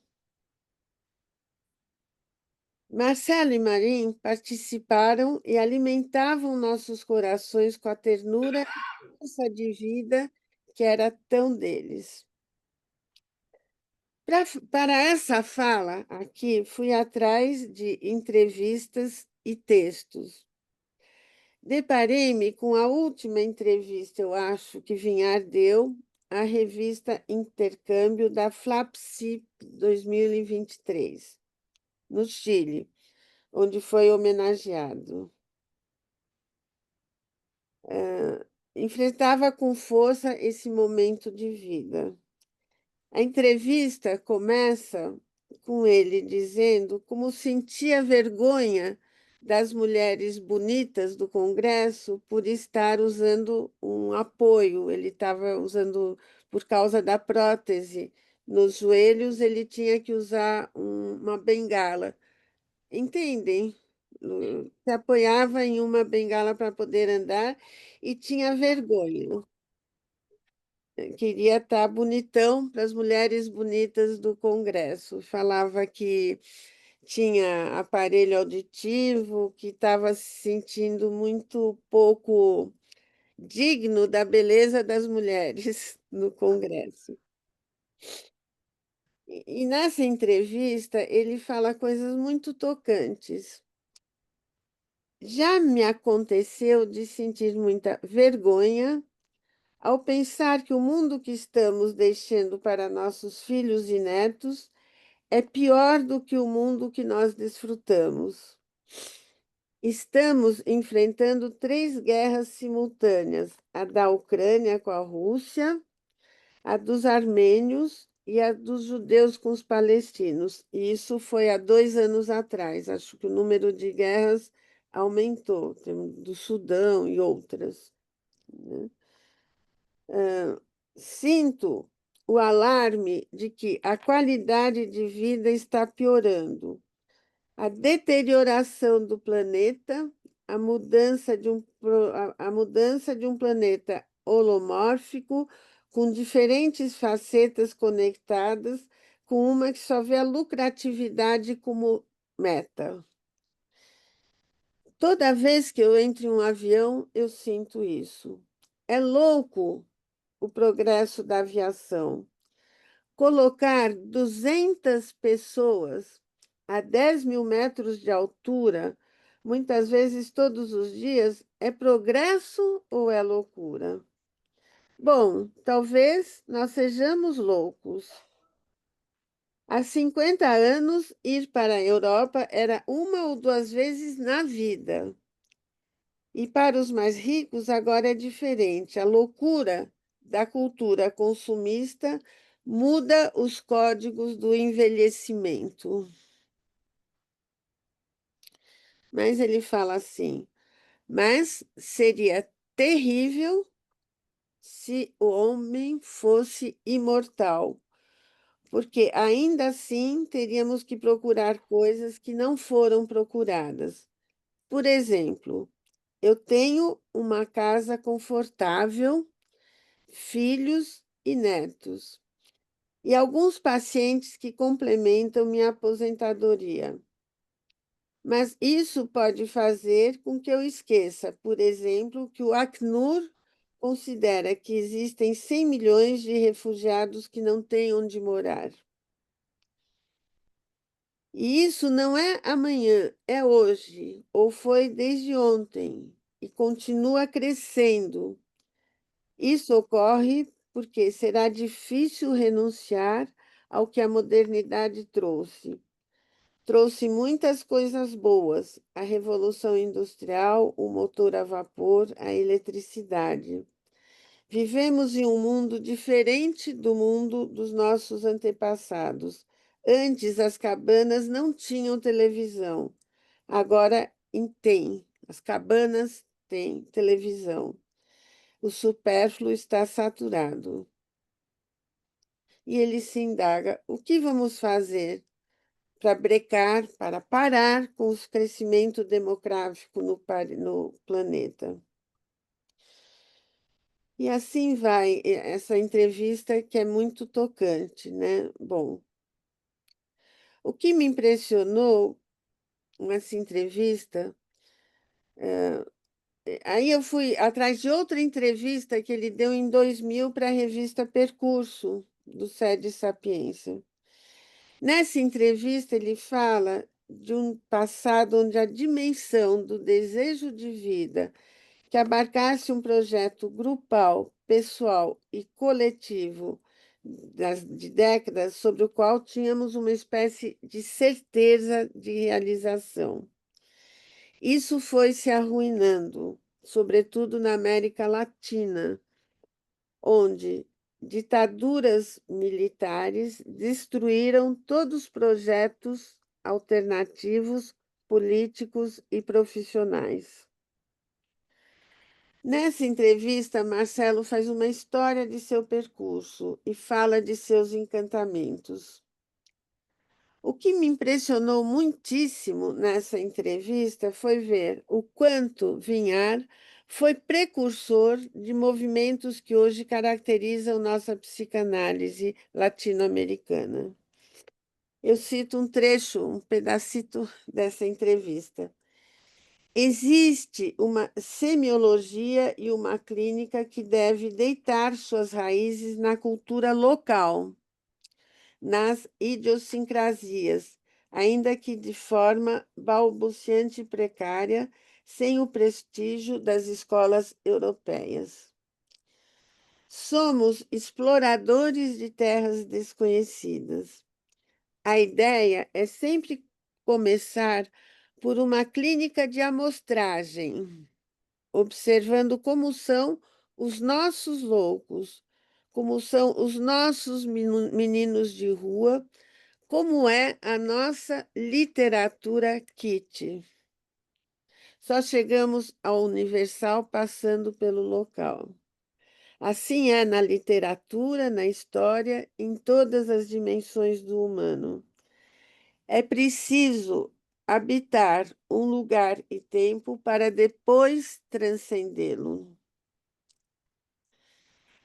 Marcelo e Marim participaram e alimentavam nossos corações com a ternura e força de vida que era tão deles. Para essa fala aqui, fui atrás de entrevistas e textos. Deparei-me com a última entrevista, eu acho, que Vinhar deu à revista Intercâmbio da Flapsip 2023, no Chile, onde foi homenageado. Enfrentava com força esse momento de vida. A entrevista começa com ele dizendo como sentia vergonha das mulheres bonitas do Congresso por estar usando um apoio. Ele estava usando, por causa da prótese nos joelhos, ele tinha que usar uma bengala. Entendem? Se apoiava em uma bengala para poder andar e tinha vergonha. Queria estar bonitão para as mulheres bonitas do Congresso. Falava que tinha aparelho auditivo, que estava se sentindo muito pouco digno da beleza das mulheres no Congresso. E nessa entrevista, ele fala coisas muito tocantes. Já me aconteceu de sentir muita vergonha ao pensar que o mundo que estamos deixando para nossos filhos e netos é pior do que o mundo que nós desfrutamos. Estamos enfrentando 3 guerras simultâneas: a da Ucrânia com a Rússia, a dos armênios e a dos judeus com os palestinos. E isso foi há 2 anos atrás. Acho que o número de guerras aumentou, do Sudão e outras, né? Sinto o alarme de que a qualidade de vida está piorando. A deterioração do planeta, a mudança de um planeta holomórfico, com diferentes facetas conectadas, com uma que só vê a lucratividade como meta. Toda vez que eu entro em um avião, eu sinto isso. É louco o progresso da aviação. Colocar 200 pessoas a 10 mil metros de altura, muitas vezes todos os dias, é progresso ou é loucura? Bom, talvez nós sejamos loucos. Há 50 anos, ir para a Europa era 1 ou 2 vezes na vida. E para os mais ricos, agora é diferente. A loucura da cultura consumista muda os códigos do envelhecimento. Mas ele fala assim: mas seria terrível se o homem fosse imortal, porque ainda assim teríamos que procurar coisas que não foram procuradas. Por exemplo, eu tenho uma casa confortável, filhos e netos, e alguns pacientes que complementam minha aposentadoria. Mas isso pode fazer com que eu esqueça, por exemplo, que o Acnur considera que existem 100 milhões de refugiados que não têm onde morar. E isso não é amanhã, é hoje, ou foi desde ontem, e continua crescendo. Isso ocorre porque será difícil renunciar ao que a modernidade trouxe. Trouxe muitas coisas boas: a Revolução Industrial, o motor a vapor, a eletricidade. Vivemos em um mundo diferente do mundo dos nossos antepassados. Antes, as cabanas não tinham televisão. Agora, tem. As cabanas têm televisão. O supérfluo está saturado. E ele se indaga: o que vamos fazer para parar com o crescimento demográfico no planeta? E assim vai essa entrevista, que é muito tocante, né? Bom, o que me impressionou nessa entrevista, aí eu fui atrás de outra entrevista que ele deu em 2000 para a revista Percurso, do Sede Sapiência. Nessa entrevista, ele fala de um passado onde a dimensão do desejo de vida, que abarcasse um projeto grupal, pessoal e coletivo de décadas, sobre o qual tínhamos uma espécie de certeza de realização. Isso foi se arruinando, sobretudo na América Latina, onde ditaduras militares destruíram todos os projetos alternativos, políticos e profissionais. Nessa entrevista, Marcelo faz uma história de seu percurso e fala de seus encantamentos. O que me impressionou muitíssimo nessa entrevista foi ver o quanto Vinhar foi precursor de movimentos que hoje caracterizam nossa psicanálise latino-americana. Eu cito um trecho, um pedacito dessa entrevista. Existe uma semiologia e uma clínica que deve deitar suas raízes na cultura local, nas idiosincrasias, ainda que de forma balbuciante e precária, sem o prestígio das escolas europeias. Somos exploradores de terras desconhecidas. A ideia é sempre começar por uma clínica de amostragem, observando como são os nossos loucos, como são os nossos meninos de rua, como é a nossa literatura kit. Só chegamos ao universal passando pelo local. Assim é na literatura, na história, em todas as dimensões do humano. É preciso habitar um lugar e tempo para depois transcendê-lo.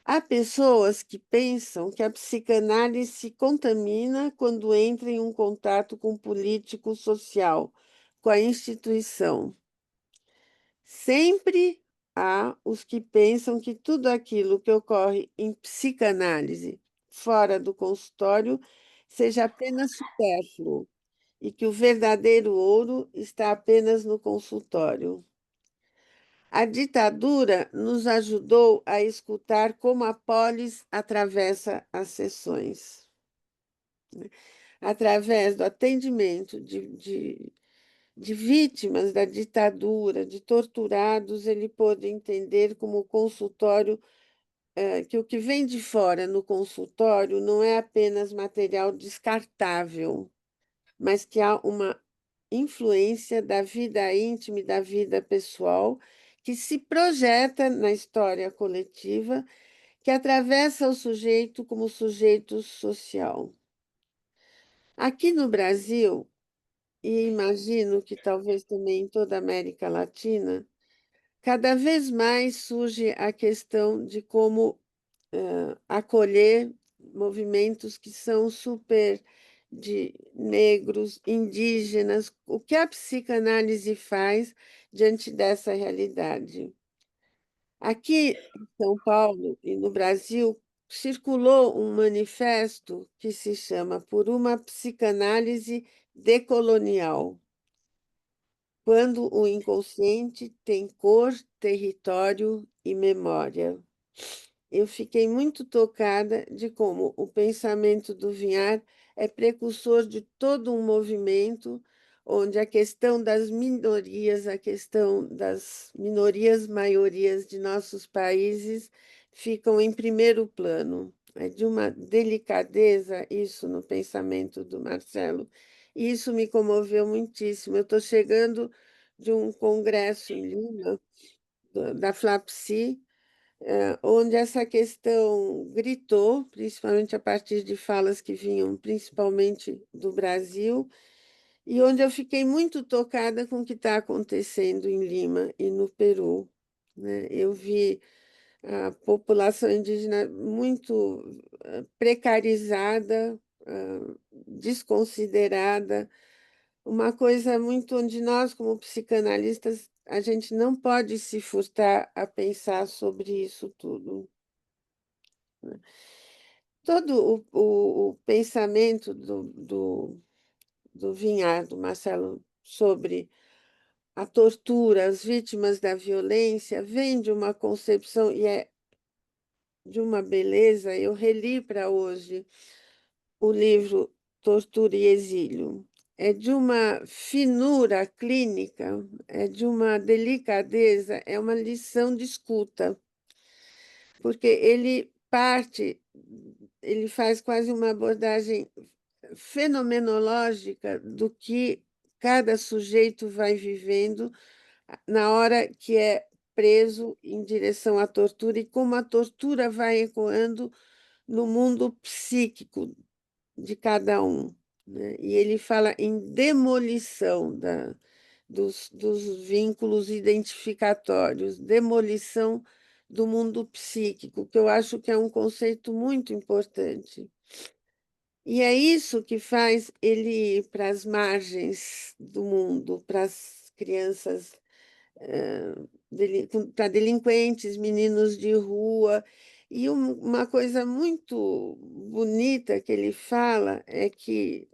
Há pessoas que pensam que a psicanálise se contamina quando entra em um contato com o político social, com a instituição. Sempre há os que pensam que tudo aquilo que ocorre em psicanálise, fora do consultório, seja apenas supérfluo e que o verdadeiro ouro está apenas no consultório. A ditadura nos ajudou a escutar como a polis atravessa as sessões. Através do atendimento de vítimas da ditadura, de torturados, ele pôde entender como o consultório, que o que vem de fora no consultório não é apenas material descartável, mas que há uma influência da vida íntima e da vida pessoal que se projeta na história coletiva, que atravessa o sujeito como sujeito social. Aqui no Brasil, e imagino que talvez também em toda a América Latina, cada vez mais surge a questão de como acolher movimentos que são super de negros, indígenas, o que a psicanálise faz diante dessa realidade. Aqui em São Paulo e no Brasil, circulou um manifesto que se chama Por uma Psicanálise Decolonial, quando o inconsciente tem cor, território e memória. Eu fiquei muito tocada de como o pensamento do Vinhar é precursor de todo um movimento onde a questão das minorias, a questão das minorias, maiorias de nossos países ficam em primeiro plano. É de uma delicadeza isso no pensamento do Marcelo. E isso me comoveu muitíssimo. Eu estou chegando de um congresso em Lima, da FLAPSI, onde essa questão gritou, principalmente a partir de falas que vinham principalmente do Brasil, e onde eu fiquei muito tocada com o que está acontecendo em Lima e no Peru, né? Eu vi a população indígena muito precarizada, desconsiderada, uma coisa muito onde nós, como psicanalistas, a gente não pode se furtar a pensar sobre isso tudo, né? Todo o pensamento do Vinhar, do Marcelo, sobre a tortura, as vítimas da violência, vem de uma concepção, e é de uma beleza. Eu reli para hoje o livro Tortura e Exílio. É de uma finura clínica, é de uma delicadeza, é uma lição de escuta, porque ele faz quase uma abordagem fenomenológica do que cada sujeito vai vivendo na hora que é preso em direção à tortura e como a tortura vai ecoando no mundo psíquico de cada um, né? E ele fala em demolição dos vínculos identificatórios, demolição do mundo psíquico, que eu acho que é um conceito muito importante. E é isso que faz ele ir para as margens do mundo, para as crianças, para delinquentes, meninos de rua. E uma coisa muito bonita que ele fala é que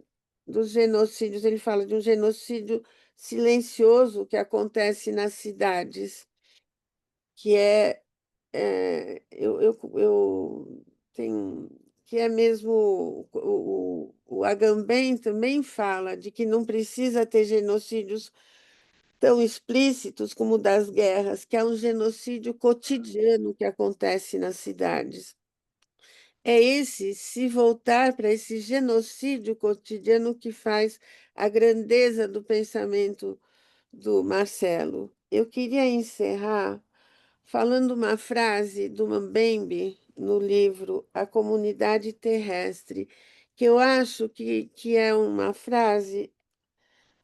dos genocídios, ele fala de um genocídio silencioso que acontece nas cidades, que eu tenho, que é mesmo o Agamben também fala de que não precisa ter genocídios tão explícitos como o das guerras, que é um genocídio cotidiano que acontece nas cidades. É esse, se voltar para esse genocídio cotidiano, que faz a grandeza do pensamento do Marcelo. Eu queria encerrar falando uma frase do Mambembe no livro A Comunidade Terrestre, que eu acho que é uma frase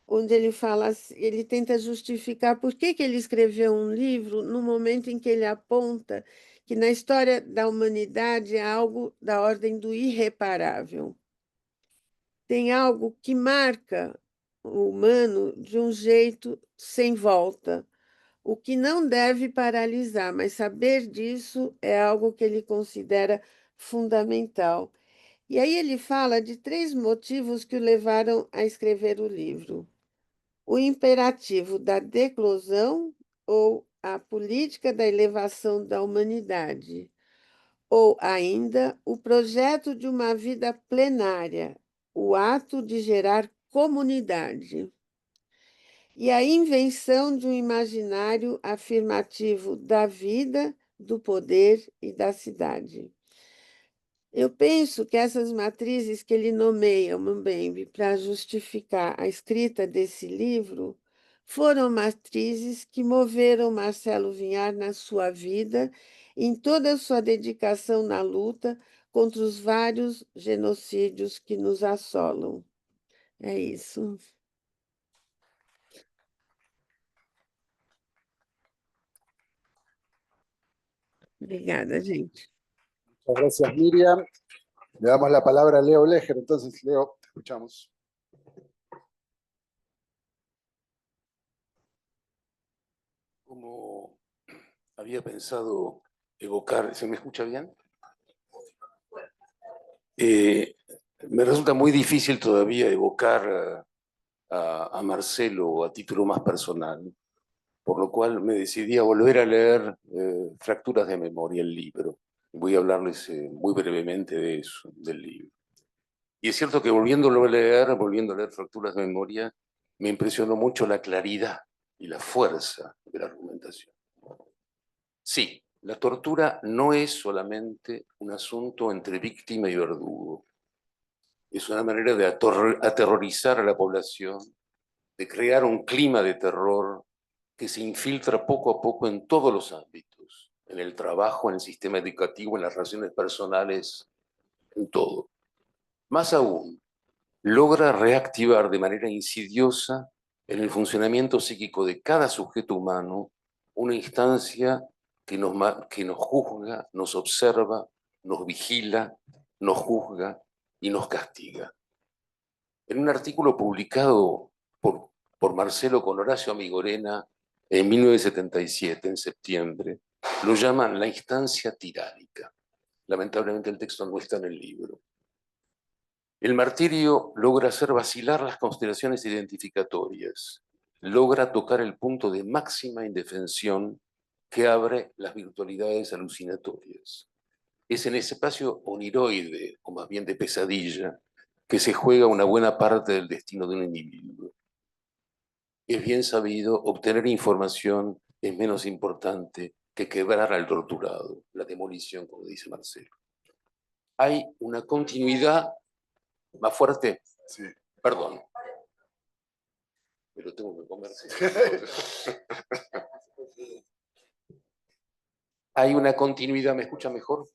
onde ele fala, ele tenta justificar por que ele escreveu um livro no momento em que ele aponta que na história da humanidade há algo da ordem do irreparável. Tem algo que marca o humano de um jeito sem volta, o que não deve paralisar, mas saber disso é algo que ele considera fundamental. E aí ele fala de 3 motivos que o levaram a escrever o livro: o imperativo da declusão, ou a política da elevação da humanidade, ou ainda o projeto de uma vida plenária, o ato de gerar comunidade, e a invenção de um imaginário afirmativo da vida, do poder e da cidade. Eu penso que essas matrizes que ele nomeia, o Mambembe, para justificar a escrita desse livro, foram matrizes que moveram Marcelo Vinhar na sua vida, em toda a sua dedicação na luta contra os vários genocídios que nos assolam. É isso. Obrigada, gente. Muchas gracias, Miriam. Le damos la palabra a Leo Leger. Entonces, Leo, te escuchamos. Como había pensado evocar, ¿se me escucha bien? Me resulta muy difícil todavía evocar a Marcelo a título más personal, por lo cual me decidí a volver a leer Fracturas de Memoria, el libro. Voy a hablarles muy brevemente de eso, del libro. Y es cierto que volviendo a leer Fracturas de Memoria, me impresionó mucho la claridad y la fuerza de la argumentación. Sí, la tortura no es solamente un asunto entre víctima y verdugo. Es una manera de aterrorizar a la población, de crear un clima de terror que se infiltra poco a poco en todos los ámbitos, en el trabajo, en el sistema educativo, en las relaciones personales, en todo. Más aún, logra reactivar de manera insidiosa en el funcionamiento psíquico de cada sujeto humano una instancia que nos juzga, nos observa, nos vigila, nos juzga y nos castiga. En un artículo publicado por Marcelo con Horacio Amigorena en 1977, en septiembre, lo llaman la instancia tiránica. Lamentablemente el texto no está en el libro. El martirio logra hacer vacilar las constelaciones identificatorias, logra tocar el punto de máxima indefensión que abre las virtualidades alucinatorias. Es en ese espacio oniroide, o más bien de pesadilla, que se juega una buena parte del destino de un individuo. Es bien sabido, obtener información es menos importante que quebrar al torturado, la demolición, como dice Marcelo. Hay una continuidad más fuerte. Sí. Perdón. Pero tengo que comer. Hay una continuidad, ¿me escucha mejor?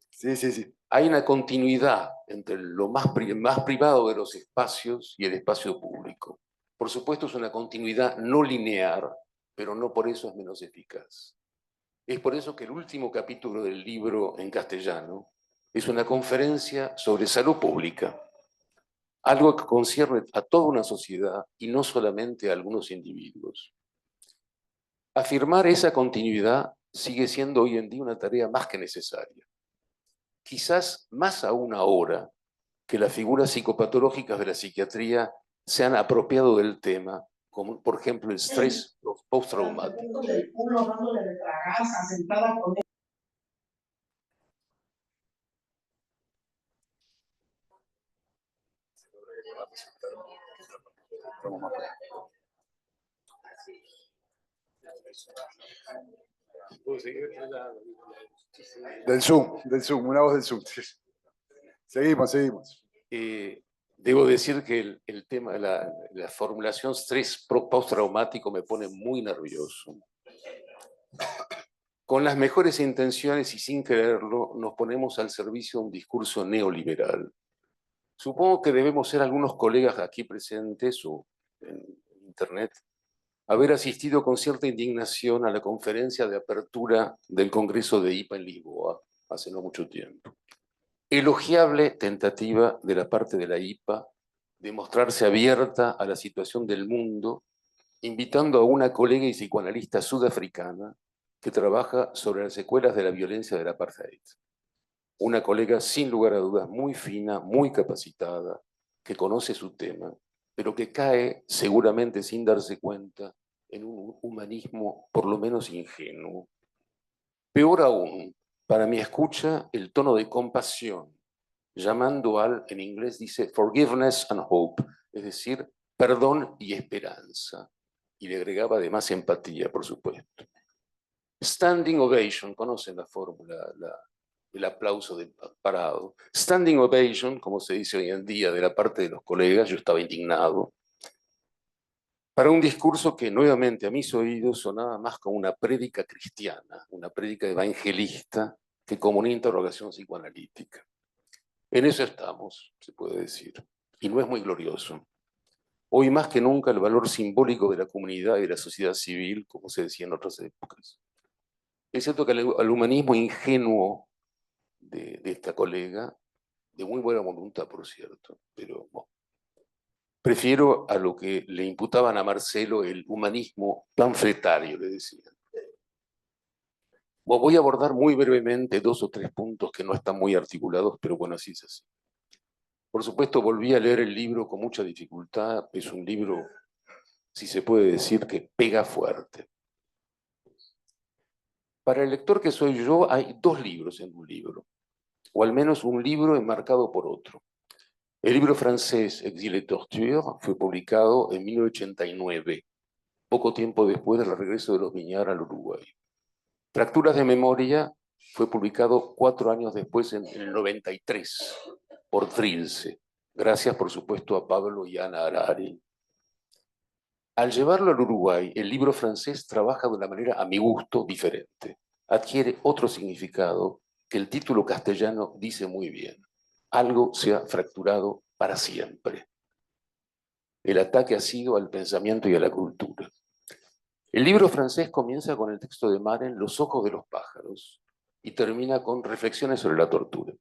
Sí, sí, sí. Hay una continuidad entre lo más privado de los espacios y el espacio público. Por supuesto, es una continuidad no lineal, pero no por eso es menos eficaz. Es por eso que el último capítulo del libro en castellano es una conferencia sobre salud pública, algo que concierne a toda una sociedad y no solamente a algunos individuos. Afirmar esa continuidad sigue siendo hoy en día una tarea más que necesaria. Quizás más aún ahora que las figuras psicopatológicas de la psiquiatría se han apropiado del tema, como por ejemplo el estrés postraumático. Del Zoom, una voz del Zoom. Seguimos. Debo decir que el tema, la formulación estrés postraumático me pone muy nervioso. Con las mejores intenciones y sin quererlo, nos ponemos al servicio de un discurso neoliberal. Supongo que debemos ser algunos colegas aquí presentes o en internet, haber asistido con cierta indignación a la conferencia de apertura del Congreso de IPA en Lisboa, hace no mucho tiempo. Elogiable tentativa de la parte de la IPA de mostrarse abierta a la situación del mundo, invitando a una colega y psicoanalista sudafricana que trabaja sobre las secuelas de la violencia del apartheid. Una colega sin lugar a dudas muy fina, muy capacitada, que conoce su tema, pero que cae seguramente sin darse cuenta en un humanismo por lo menos ingenuo. Peor aún, para mi escucha, el tono de compasión, llamando en inglés dice forgiveness and hope, es decir, perdón y esperanza. Y le agregaba además empatía, por supuesto. Standing ovation, conocen la fórmula, el aplauso parado. Standing ovation, como se dice hoy en día de la parte de los colegas, yo estaba indignado, para un discurso que nuevamente a mis oídos sonaba más como una prédica cristiana, una prédica evangelista, que como una interrogación psicoanalítica. En eso estamos, se puede decir, y no es muy glorioso. Hoy más que nunca el valor simbólico de la comunidad y de la sociedad civil, como se decía en otras épocas. Es cierto que al humanismo ingenuo de esta colega, de muy buena voluntad, por cierto, pero bueno, prefiero a lo que le imputaban a Marcelo el humanismo panfletario, le decían. Voy a abordar muy brevemente 2 o 3 puntos que no están muy articulados, pero bueno, así es así. Por supuesto, volví a leer el libro con mucha dificultad. Es un libro, si se puede decir, que pega fuerte. Para el lector que soy yo, hay 2 libros en un libro, o al menos un libro enmarcado por otro. El libro francés Exil et Torture fue publicado en 1989, poco tiempo después del regreso de los Viñar al Uruguay. Fracturas de memoria fue publicado 4 años después, en el 93, por Trilce. Gracias, por supuesto, a Pablo y Ana Harari. Al llevarlo al Uruguay, el libro francés trabaja de una manera, a mi gusto, diferente. adquiere otro significado que el título castellano dice muy bien. Algo se ha fracturado para siempre. El ataque ha sido al pensamiento y a la cultura. El libro francés comienza con el texto de Maren, Los ojos de los pájaros, y termina con reflexiones sobre la tortura.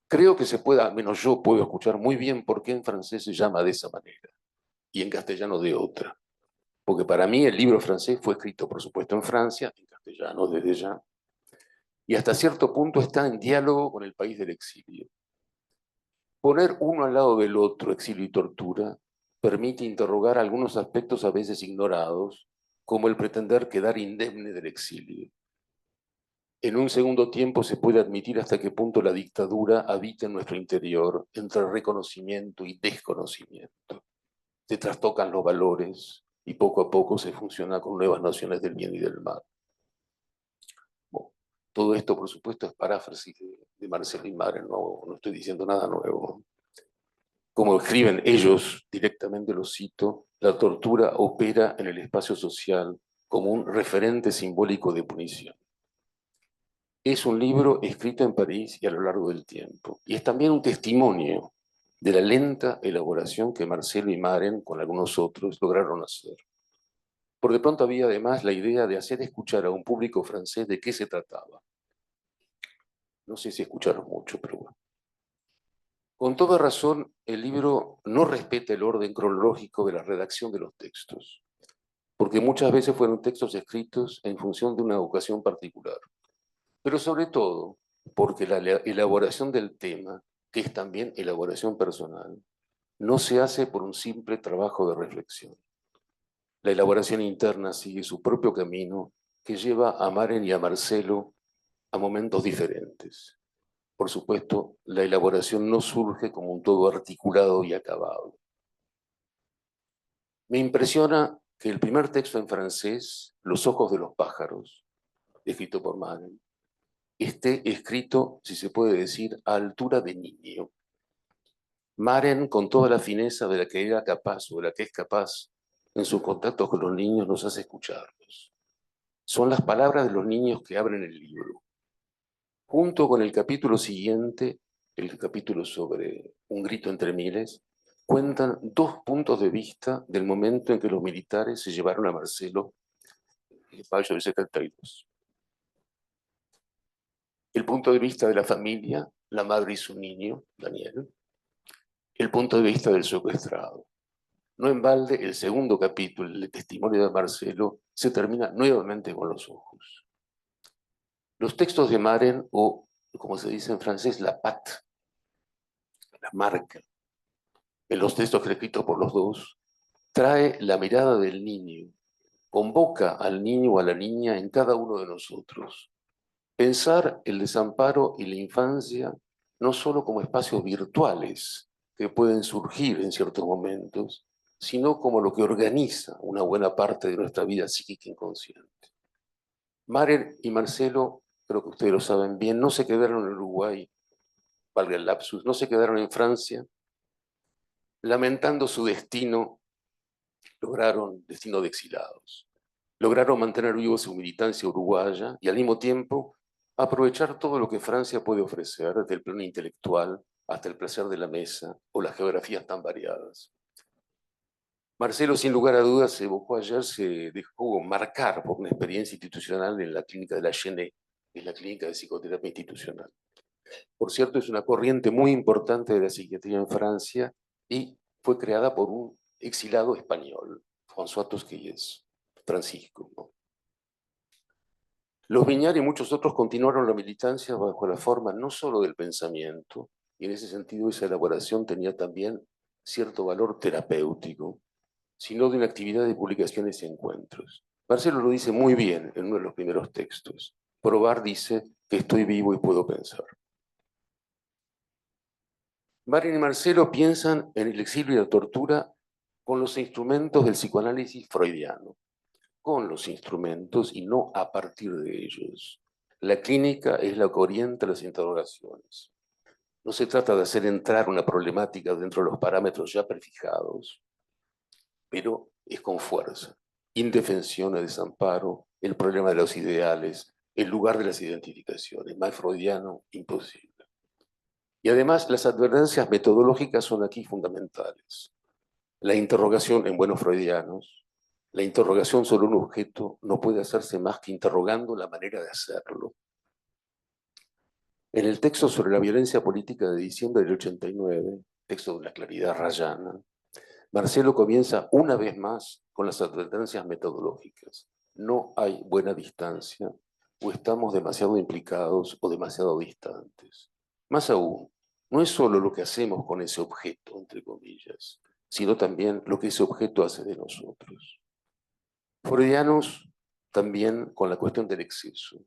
Creo que se puede, al menos yo puedo escuchar muy bien por qué en francés se llama de esa manera y en castellano de otra. Porque para mí el libro francés fue escrito, por supuesto, en Francia, en castellano desde ya, y hasta cierto punto está en diálogo con el país del exilio. Poner uno al lado del otro, exilio y tortura, permite interrogar algunos aspectos a veces ignorados, como el pretender quedar indemne del exilio. En un segundo tiempo se puede admitir hasta qué punto la dictadura habita en nuestro interior, entre reconocimiento y desconocimiento. Se trastocan los valores y poco a poco se funciona con nuevas nociones del bien y del mal. Bueno, todo esto, por supuesto, es paráfrasis de Marcelo y Maren, no estoy diciendo nada nuevo. Como escriben ellos, directamente lo cito, la tortura opera en el espacio social como un referente simbólico de punición. Es un libro escrito en París y a lo largo del tiempo. Y es también un testimonio de la lenta elaboración que Marcelo y Maren, con algunos otros, lograron hacer. Por de pronto había además la idea de hacer escuchar a un público francés de qué se trataba. No sé si escucharon mucho, pero bueno. Con toda razón, el libro no respeta el orden cronológico de la redacción de los textos, porque muchas veces fueron textos escritos en función de una ocasión particular. Pero sobre todo porque la elaboración del tema, que es también elaboración personal, no se hace por un simple trabajo de reflexión. La elaboración interna sigue su propio camino que lleva a Maren y a Marcelo a momentos diferentes. Por supuesto, la elaboración no surge como un todo articulado y acabado. Me impresiona que el primer texto en francés, Los ojos de los pájaros, escrito por Maren, esté escrito, si se puede decir, a altura de niño. Maren, con toda la fineza de la que era capaz o de la que es capaz en sus contactos con los niños, nos hace escucharlos. Son las palabras de los niños que abren el libro. Junto con el capítulo siguiente, el capítulo sobre Un grito entre miles, cuentan dos puntos de vista del momento en que los militares se llevaron a Marcelo en mayo del 72. El punto de vista de la familia, la madre y su niño, Daniel. El punto de vista del secuestrado. No en balde, el segundo capítulo, el testimonio de Marcelo, se termina nuevamente con los ojos. Los textos de Maren, o como se dice en francés, la patte, la marca, en los textos escritos por los dos, trae la mirada del niño, convoca al niño o a la niña en cada uno de nosotros. Pensar el desamparo y la infancia no solo como espacios virtuales que pueden surgir en ciertos momentos, sino como lo que organiza una buena parte de nuestra vida psíquica inconsciente. Maren y Marcelo, creo que ustedes lo saben bien, no se quedaron en Uruguay, valga el lapsus, no se quedaron en Francia, lamentando su destino, lograron destino de exilados. Lograron mantener vivo su militancia uruguaya y al mismo tiempo aprovechar todo lo que Francia puede ofrecer, desde el plano intelectual hasta el placer de la mesa o las geografías tan variadas. Marcelo, sin lugar a dudas, se evocó ayer, se dejó marcar por una experiencia institucional en la clínica de la Chenet, que es la clínica de psicoterapia institucional. Por cierto, es una corriente muy importante de la psiquiatría en Francia y fue creada por un exilado español, François Tosquelles, Francisco, ¿no? Los Viñar y muchos otros continuaron la militancia bajo la forma no solo del pensamiento, y en ese sentido esa elaboración tenía también cierto valor terapéutico, sino de una actividad de publicaciones y encuentros. Marcelo lo dice muy bien en uno de los primeros textos. Probar dice que estoy vivo y puedo pensar. Maren y Marcelo piensan en el exilio y la tortura con los instrumentos del psicoanálisis freudiano, con los instrumentos y no a partir de ellos. La clínica es la que orienta las interrogaciones. No se trata de hacer entrar una problemática dentro de los parámetros ya prefijados, pero es con fuerza, indefensión, desamparo, el problema de los ideales, el lugar de las identificaciones. Más freudiano, imposible. Y además, las advertencias metodológicas son aquí fundamentales. La interrogación, en buenos freudianos, la interrogación sobre un objeto no puede hacerse más que interrogando la manera de hacerlo. En el texto sobre la violencia política de diciembre del 89, texto de una claridad rayana, Marcelo comienza una vez más con las advertencias metodológicas. No hay buena distancia, o estamos demasiado implicados o demasiado distantes. Más aún, no es solo lo que hacemos con ese objeto, entre comillas, sino también lo que ese objeto hace de nosotros. Freudianos también con la cuestión del exceso.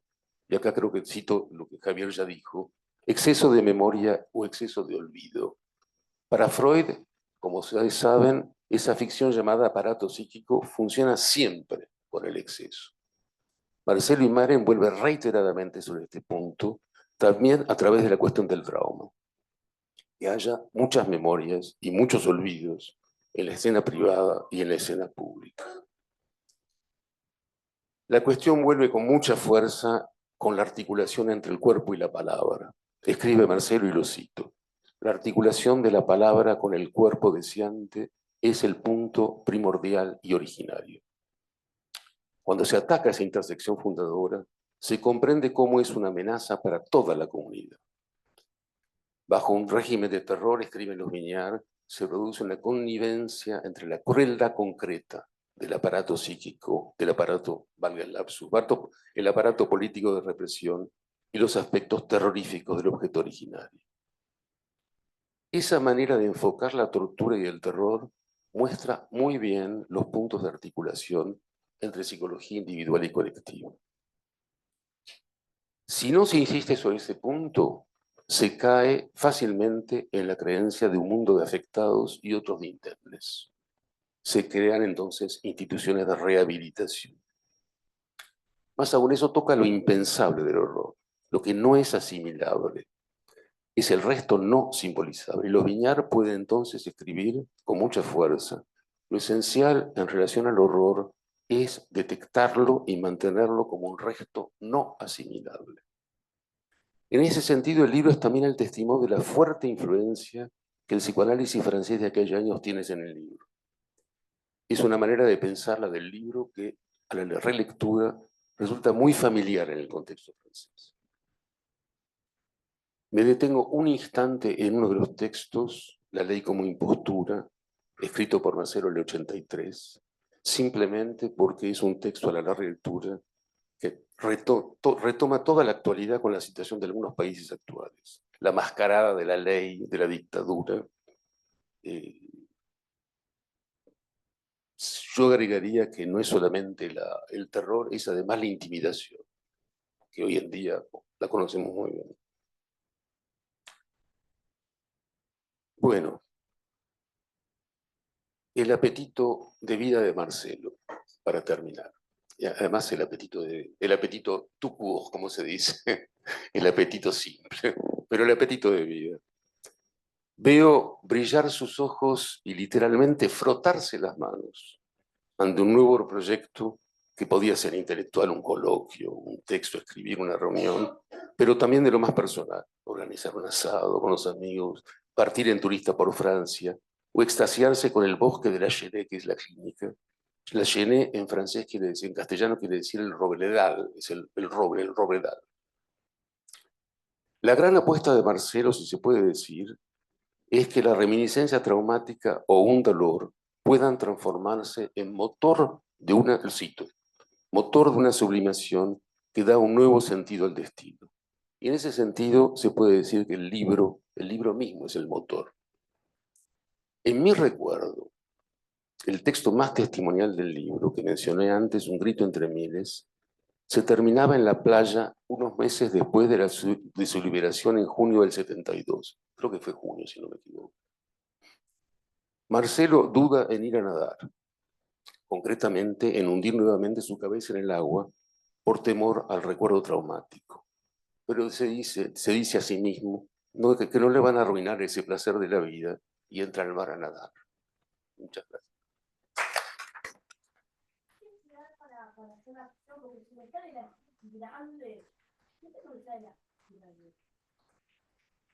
Y acá creo que cito lo que Javier ya dijo, exceso de memoria o exceso de olvido. Para Freud, como ustedes saben, esa ficción llamada aparato psíquico funciona siempre con el exceso. Marcelo Imaren vuelve reiteradamente sobre este punto, también a través de la cuestión del trauma. Que haya muchas memorias y muchos olvidos en la escena privada y en la escena pública. La cuestión vuelve con mucha fuerza con la articulación entre el cuerpo y la palabra. Escribe Marcelo y lo cito. La articulación de la palabra con el cuerpo deseante es el punto primordial y originario. Cuando se ataca esa intersección fundadora, se comprende cómo es una amenaza para toda la comunidad. Bajo un régimen de terror, escriben los Viñar, se produce una connivencia entre la crueldad concreta del aparato psíquico, del aparato, valga el lapsus, el aparato político de represión y los aspectos terroríficos del objeto originario. Esa manera de enfocar la tortura y el terror muestra muy bien los puntos de articulación entre psicología individual y colectiva. Si no se insiste sobre ese punto, se cae fácilmente en la creencia de un mundo de afectados y otros de indemnes. Se crean entonces instituciones de rehabilitación. Más aún, eso toca lo impensable del horror, lo que no es asimilable. Es el resto no simbolizable. Y los Viñar pueden entonces escribir con mucha fuerza. Lo esencial en relación al horror es detectarlo y mantenerlo como un resto no asimilable. En ese sentido, el libro es también el testimonio de la fuerte influencia que el psicoanálisis francés de aquellos años tiene en el libro. Es una manera de pensar la del libro que, a la relectura, resulta muy familiar en el contexto francés. Me detengo un instante en uno de los textos, La ley como impostura, escrito por Marcelo en el 83, simplemente porque es un texto a la larga lectura que retoma toda la actualidad con la situación de algunos países actuales. La mascarada de la ley, de la dictadura. Yo agregaría que no es solamente el terror, es además la intimidación, que hoy en día la conocemos muy bien. Bueno, el apetito de vida de Marcelo, para terminar. Y además el apetito tout court, como se dice, el apetito simple, pero el apetito de vida. Veo brillar sus ojos y literalmente frotarse las manos ante un nuevo proyecto que podía ser intelectual, un coloquio, un texto, escribir una reunión, pero también de lo más personal, organizar un asado con los amigos, partir en turista por Francia, o extasiarse con el bosque de la Chenet, que es la clínica. La Chenet en francés quiere decir, en castellano quiere decir el robledal, es el robledal. La gran apuesta de Marcelo, si se puede decir, es que la reminiscencia traumática o un dolor puedan transformarse en motor de una sublimación que da un nuevo sentido al destino. Y en ese sentido se puede decir que el libro mismo es el motor. En mi recuerdo, el texto más testimonial del libro, que mencioné antes, Un grito entre miles, se terminaba en la playa unos meses después de su liberación en junio del 72. Creo que fue junio, si no me equivoco. Marcelo duda en ir a nadar, concretamente en hundir nuevamente su cabeza en el agua por temor al recuerdo traumático. Pero se dice a sí mismo que no le van a arruinar ese placer de la vida y entra al mar a nadar. Muchas gracias.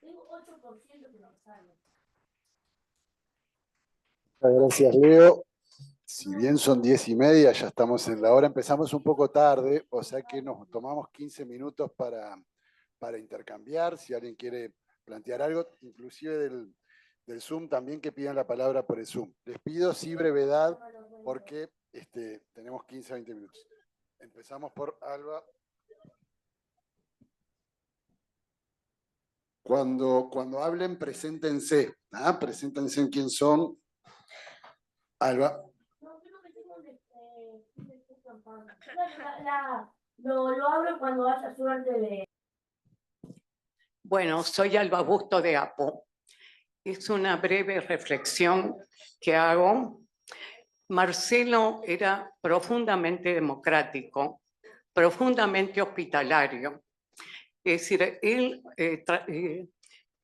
Tengo 8% que no sale. Muchas gracias, Leo. Si bien son 10:30, ya estamos en la hora, empezamos un poco tarde, o sea que nos tomamos 15 minutos para intercambiar, si alguien quiere plantear algo, inclusive del Zoom también, que pidan la palabra por el Zoom. Les pido sí brevedad, porque tenemos 15 a 20 minutos. Empezamos por Alba. Cuando hablen, preséntense. Preséntense en quién son. Alba. Lo hablo cuando haya suerte de... Bueno, soy Alba Busto de Apo. Es una breve reflexión que hago. Marcelo era profundamente democrático, profundamente hospitalario. Es decir, él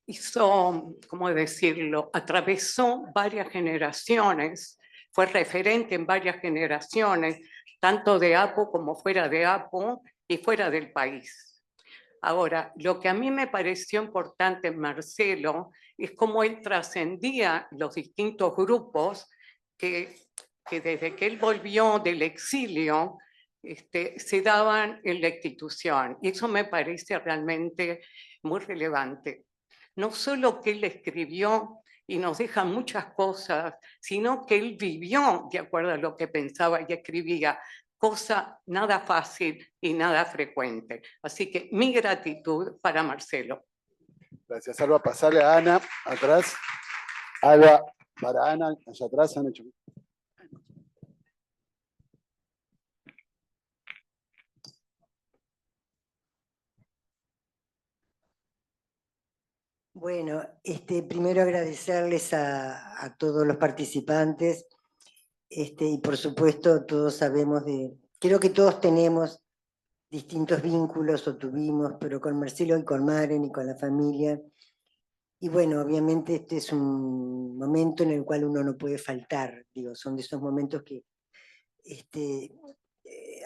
hizo, ¿cómo decirlo?, atravesó varias generaciones, fue referente en varias generaciones, tanto de Apo como fuera de Apo y fuera del país. Ahora, lo que a mí me pareció importante en Marcelo es cómo él trascendía los distintos grupos que desde que él volvió del exilio se daban en la institución. Y eso me parece realmente muy relevante. No solo que él escribió y nos deja muchas cosas, sino que él vivió de acuerdo a lo que pensaba y escribía, cosa nada fácil y nada frecuente. Así que mi gratitud para Marcelo. Gracias, Alba. Pasarle a Ana, atrás. Alba, para Ana, allá atrás. Ana. Bueno, primero agradecerles a todos los participantes y por supuesto todos sabemos creo que todos tenemos distintos vínculos o tuvimos, pero con Marcelo y con Maren y con la familia. Y bueno, obviamente este es un momento en el cual uno no puede faltar, digo, son de esos momentos que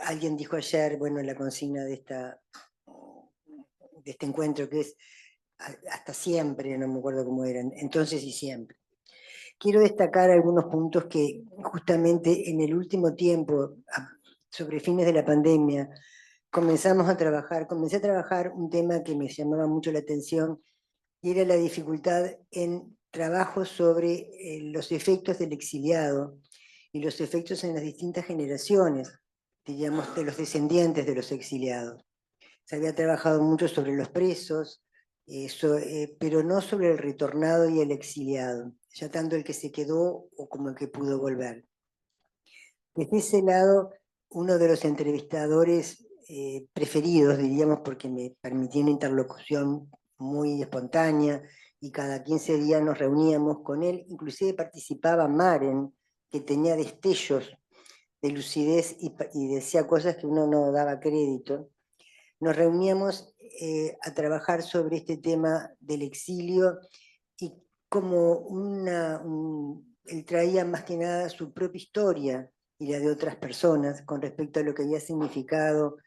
alguien dijo ayer, bueno, la consigna de este encuentro que es hasta siempre, no me acuerdo cómo eran, entonces y siempre. Quiero destacar algunos puntos que justamente en el último tiempo, sobre fines de la pandemia, comencé a trabajar un tema que me llamaba mucho la atención, y era la dificultad en trabajos sobre los efectos del exiliado y los efectos en las distintas generaciones, digamos, de los descendientes de los exiliados. Se había trabajado mucho sobre los presos, pero no sobre el retornado y el exiliado, ya tanto el que se quedó o como el que pudo volver. Desde ese lado, uno de los entrevistadores preferidos, diríamos, porque me permitía una interlocución muy espontánea, y cada 15 días nos reuníamos con él, inclusive participaba Maren, que tenía destellos de lucidez y decía cosas que uno no daba crédito. Nos reuníamos a trabajar sobre este tema del exilio, y como él traía más que nada su propia historia y la de otras personas con respecto a lo que había significado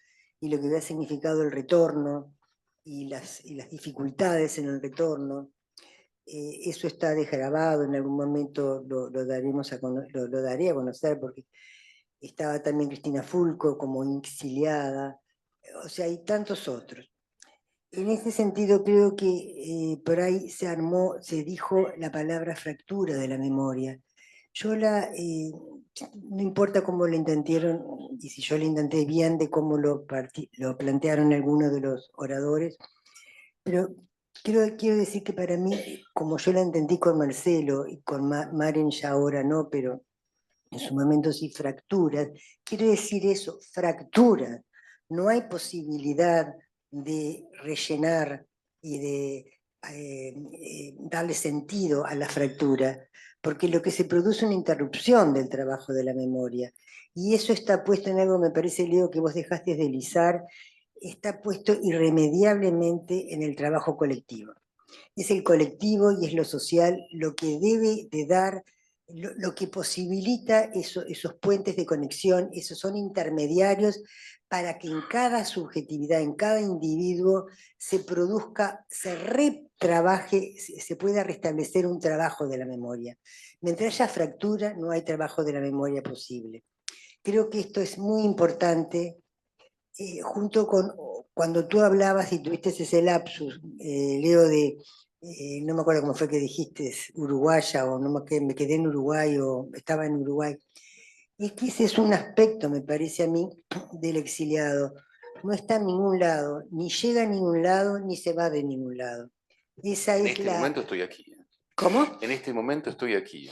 y lo que había significado el retorno y las dificultades en el retorno. Eso está desgrabado, en algún momento lo daré a conocer, porque estaba también Cristina Fulco como exiliada, o sea, hay tantos otros. En ese sentido creo que por ahí se dijo la palabra fractura de la memoria. Yo no importa cómo lo intentaron, y si yo lo intenté bien de cómo lo plantearon algunos de los oradores, pero quiero decir que para mí, como yo la entendí con Marcelo y con Maren ya ahora no, pero en su momento sí, fracturas, quiero decir eso, fractura. No hay posibilidad de rellenar y de darle sentido a la fractura, porque lo que se produce es una interrupción del trabajo de la memoria. Y eso está puesto en algo, me parece, Leo, que vos dejaste deslizar, está puesto irremediablemente en el trabajo colectivo. Es el colectivo y es lo social lo que debe de dar lo que posibilita esos puentes de conexión, esos son intermediarios para que en cada subjetividad, en cada individuo, se produzca, se retrabaje, se pueda restablecer un trabajo de la memoria. Mientras haya fractura, no hay trabajo de la memoria posible. Creo que esto es muy importante, junto con, cuando tú hablabas y tuviste ese lapsus, Leo, de, no me acuerdo cómo fue que dijiste, uruguaya, o no me quedé en Uruguay, o estaba en Uruguay. Es que ese es un aspecto, me parece a mí, del exiliado. No está en ningún lado, ni llega a ningún lado, ni se va de ningún lado. Esa En es este la... momento estoy aquí. ¿Cómo? En este momento estoy aquí.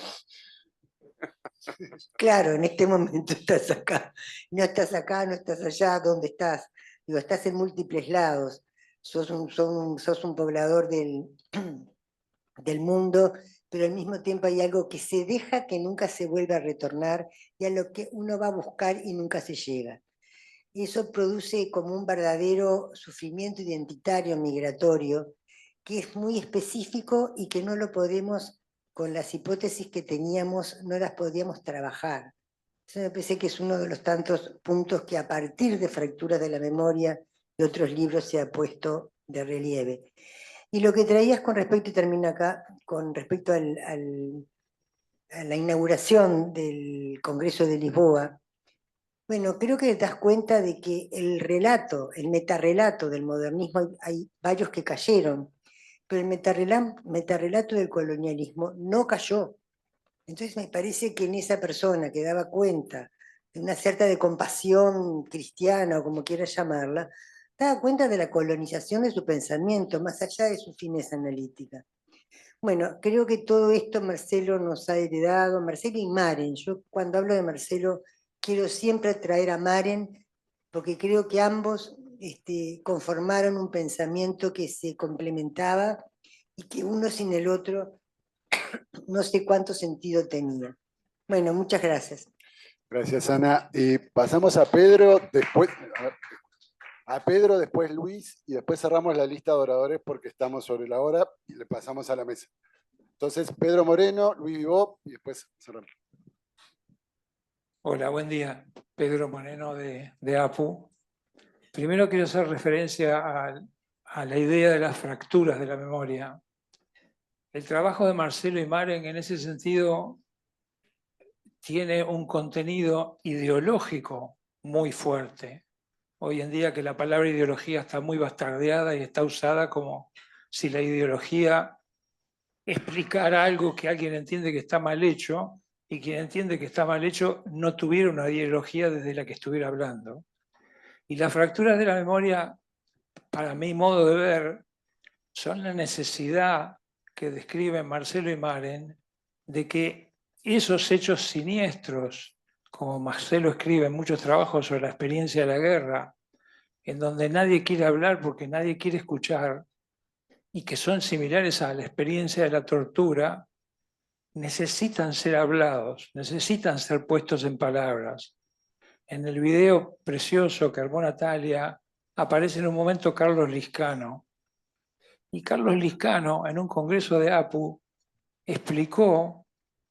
Claro, en este momento estás acá. No estás acá, no estás allá, ¿dónde estás? Digo, estás en múltiples lados. Sos un poblador del mundo, pero al mismo tiempo hay algo que se deja que nunca se vuelve a retornar y a lo que uno va a buscar y nunca se llega. Eso produce como un verdadero sufrimiento identitario migratorio que es muy específico y que no lo podemos, con las hipótesis que teníamos, no las podíamos trabajar. Eso me parece que es uno de los tantos puntos que a partir de Fracturas de la Memoria de otros libros se ha puesto de relieve. Y lo que traías con respecto, y termino acá, con respecto a la inauguración del Congreso de Lisboa, bueno, creo que te das cuenta de que el relato, el metarrelato del modernismo, hay varios que cayeron, pero el metarrelato del colonialismo no cayó. Entonces me parece que en esa persona que daba cuenta de una cierta de compasión cristiana, o como quieras llamarla, daba cuenta de la colonización de su pensamiento, más allá de sus fines analíticas. Bueno, creo que todo esto Marcelo nos ha heredado, Marcelo y Maren. Yo cuando hablo de Marcelo quiero siempre traer a Maren, porque creo que ambos conformaron un pensamiento que se complementaba y que uno sin el otro no sé cuánto sentido tenía. Bueno, muchas gracias. Gracias, Ana. Y pasamos a Pedro, después... A Pedro, después Luis, y después cerramos la lista de oradores porque estamos sobre la hora y le pasamos a la mesa. Entonces, Pedro Moreno, Luis Vivó, y después cerramos. Hola, buen día. Pedro Moreno de APU. Primero quiero hacer referencia a la idea de las fracturas de la memoria. El trabajo de Marcelo y Maren en ese sentido tiene un contenido ideológico muy fuerte. Hoy en día que la palabra ideología está muy bastardeada y está usada como si la ideología explicara algo que alguien entiende que está mal hecho, y quien entiende que está mal hecho no tuviera una ideología desde la que estuviera hablando. Y las fracturas de la memoria, para mi modo de ver, son la necesidad que describen Marcelo y Maren de que esos hechos siniestros, como Marcelo escribe en muchos trabajos sobre la experiencia de la guerra, en donde nadie quiere hablar porque nadie quiere escuchar, y que son similares a la experiencia de la tortura, necesitan ser hablados, necesitan ser puestos en palabras. En el video precioso que armó Natalia, aparece en un momento Carlos Lizcano. Y Carlos Lizcano, en un congreso de APU, explicó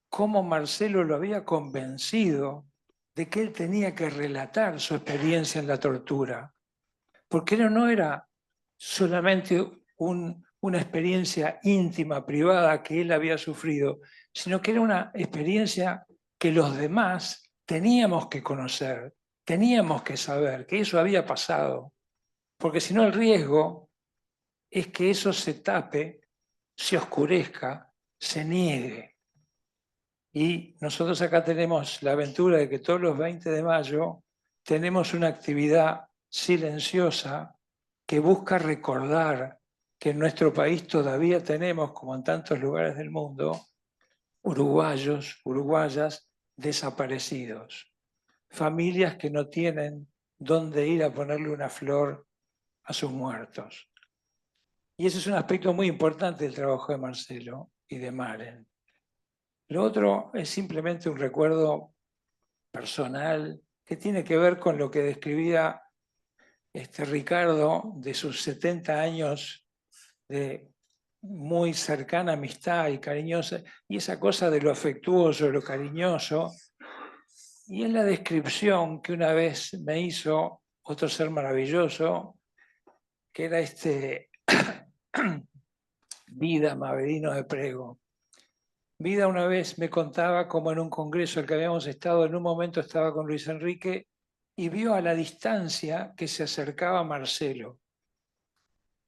cómo Marcelo lo había convencido de que él tenía que relatar su experiencia en la tortura. Porque no era solamente una experiencia íntima, privada, que él había sufrido, sino que era una experiencia que los demás teníamos que conocer, teníamos que saber que eso había pasado. Porque si no, el riesgo es que eso se tape, se oscurezca, se niegue. Y nosotros acá tenemos la aventura de que todos los 20 de mayo tenemos una actividad silenciosa que busca recordar que en nuestro país todavía tenemos, como en tantos lugares del mundo, uruguayos, uruguayas desaparecidos, familias que no tienen dónde ir a ponerle una flor a sus muertos. Y ese es un aspecto muy importante del trabajo de Marcelo y de Maren. Lo otro es simplemente un recuerdo personal que tiene que ver con lo que describía Ricardo de sus 70 años de muy cercana amistad y cariñosa, y esa cosa de lo afectuoso, lo cariñoso, y en la descripción que una vez me hizo otro ser maravilloso, que era Vida Maverino de Prego. Vida una vez me contaba cómo en un congreso al que habíamos estado, en un momento estaba con Luis Enrique y vio a la distancia que se acercaba Marcelo.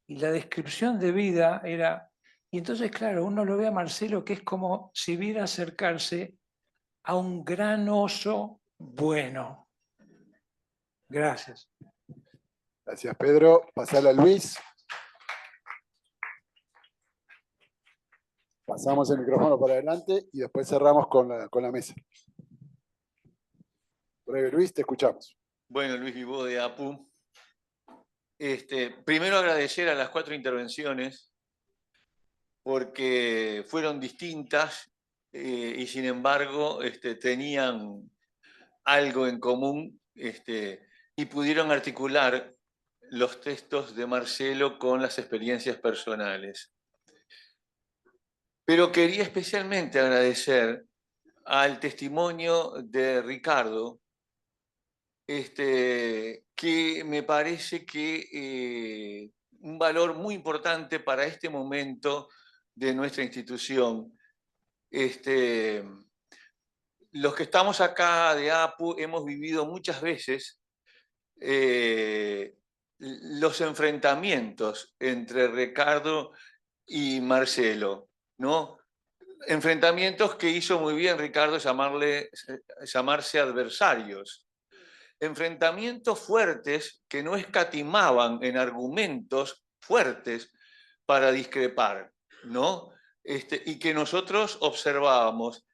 Y la descripción de Vida era... Y entonces, claro, uno lo ve a Marcelo que es como si viera acercarse a un gran oso bueno. Gracias. Gracias, Pedro. Pasala a Luis. Pasamos el micrófono para adelante y después cerramos con la mesa. Breve, Luis, te escuchamos. Bueno, Luis Vivó de APU. Primero agradecer a las 4 intervenciones porque fueron distintas y sin embargo tenían algo en común y pudieron articular los textos de Marcelo con las experiencias personales. Pero quería especialmente agradecer al testimonio de Ricardo, que me parece que un valor muy importante para este momento de nuestra institución. Los que estamos acá de APU hemos vivido muchas veces los enfrentamientos entre Ricardo y Marcelo, ¿no? Enfrentamientos que hizo muy bien Ricardo llamarse adversarios. Enfrentamientos fuertes que no escatimaban en argumentos fuertes para discrepar, ¿no? Y que nosotros observábamos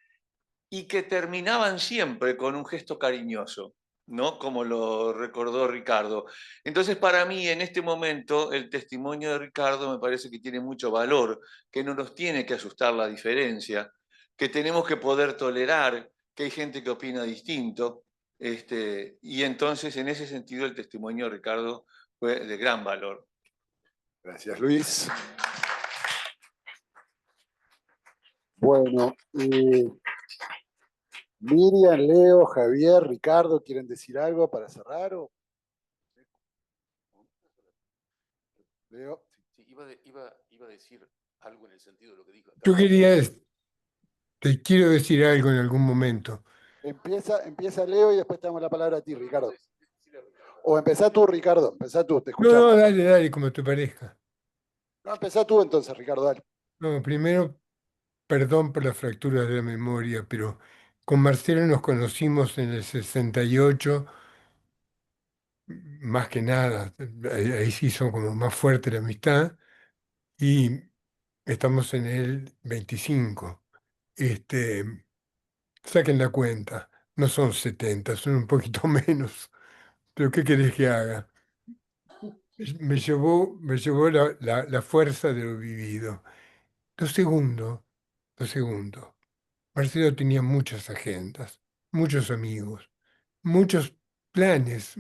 y que terminaban siempre con un gesto cariñoso, ¿no? Como lo recordó Ricardo. Entonces, para mí, en este momento, el testimonio de Ricardo me parece que tiene mucho valor, que no nos tiene que asustar la diferencia, que tenemos que poder tolerar, que hay gente que opina distinto, y entonces, en ese sentido, el testimonio de Ricardo fue de gran valor. Gracias, Luis. Bueno, Miriam, Leo, Javier, Ricardo, ¿quieren decir algo para cerrar? Leo. Sí, iba a decir algo en el sentido de lo que dijo. Yo te quiero decir algo en algún momento. Empieza Leo y después te damos la palabra a ti, Ricardo. O empezá tú, Ricardo. Empezá tú, te escuchamos. No, dale, como te parezca. No, empezá tú entonces, Ricardo, dale. No, primero, perdón por las fracturas de la memoria, pero con Marcelo nos conocimos en el 68, más que nada, ahí sí hizo como más fuerte la amistad, y estamos en el 25. Saquen la cuenta, no son 70, son un poquito menos, pero ¿qué querés que haga? Me llevó la fuerza de lo vivido. Lo segundo, Marcelo tenía muchas agendas, muchos amigos, muchos planes,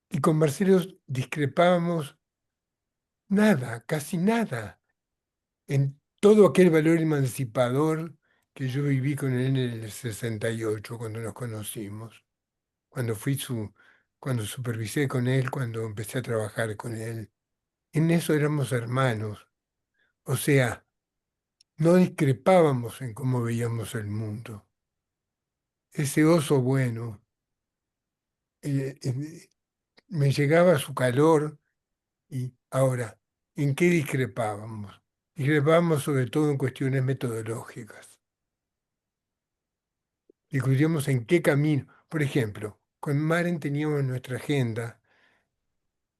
y con Marcelo discrepábamos nada, casi nada, en todo aquel valor emancipador que yo viví con él en el 68, cuando nos conocimos, cuando supervisé con él, cuando empecé a trabajar con él. En eso éramos hermanos, o sea, no discrepábamos en cómo veíamos el mundo. Ese oso bueno me llegaba su calor. Y ahora, ¿en qué discrepábamos? Discrepábamos sobre todo en cuestiones metodológicas. Discutíamos en qué camino. Por ejemplo, con Maren teníamos nuestra agenda.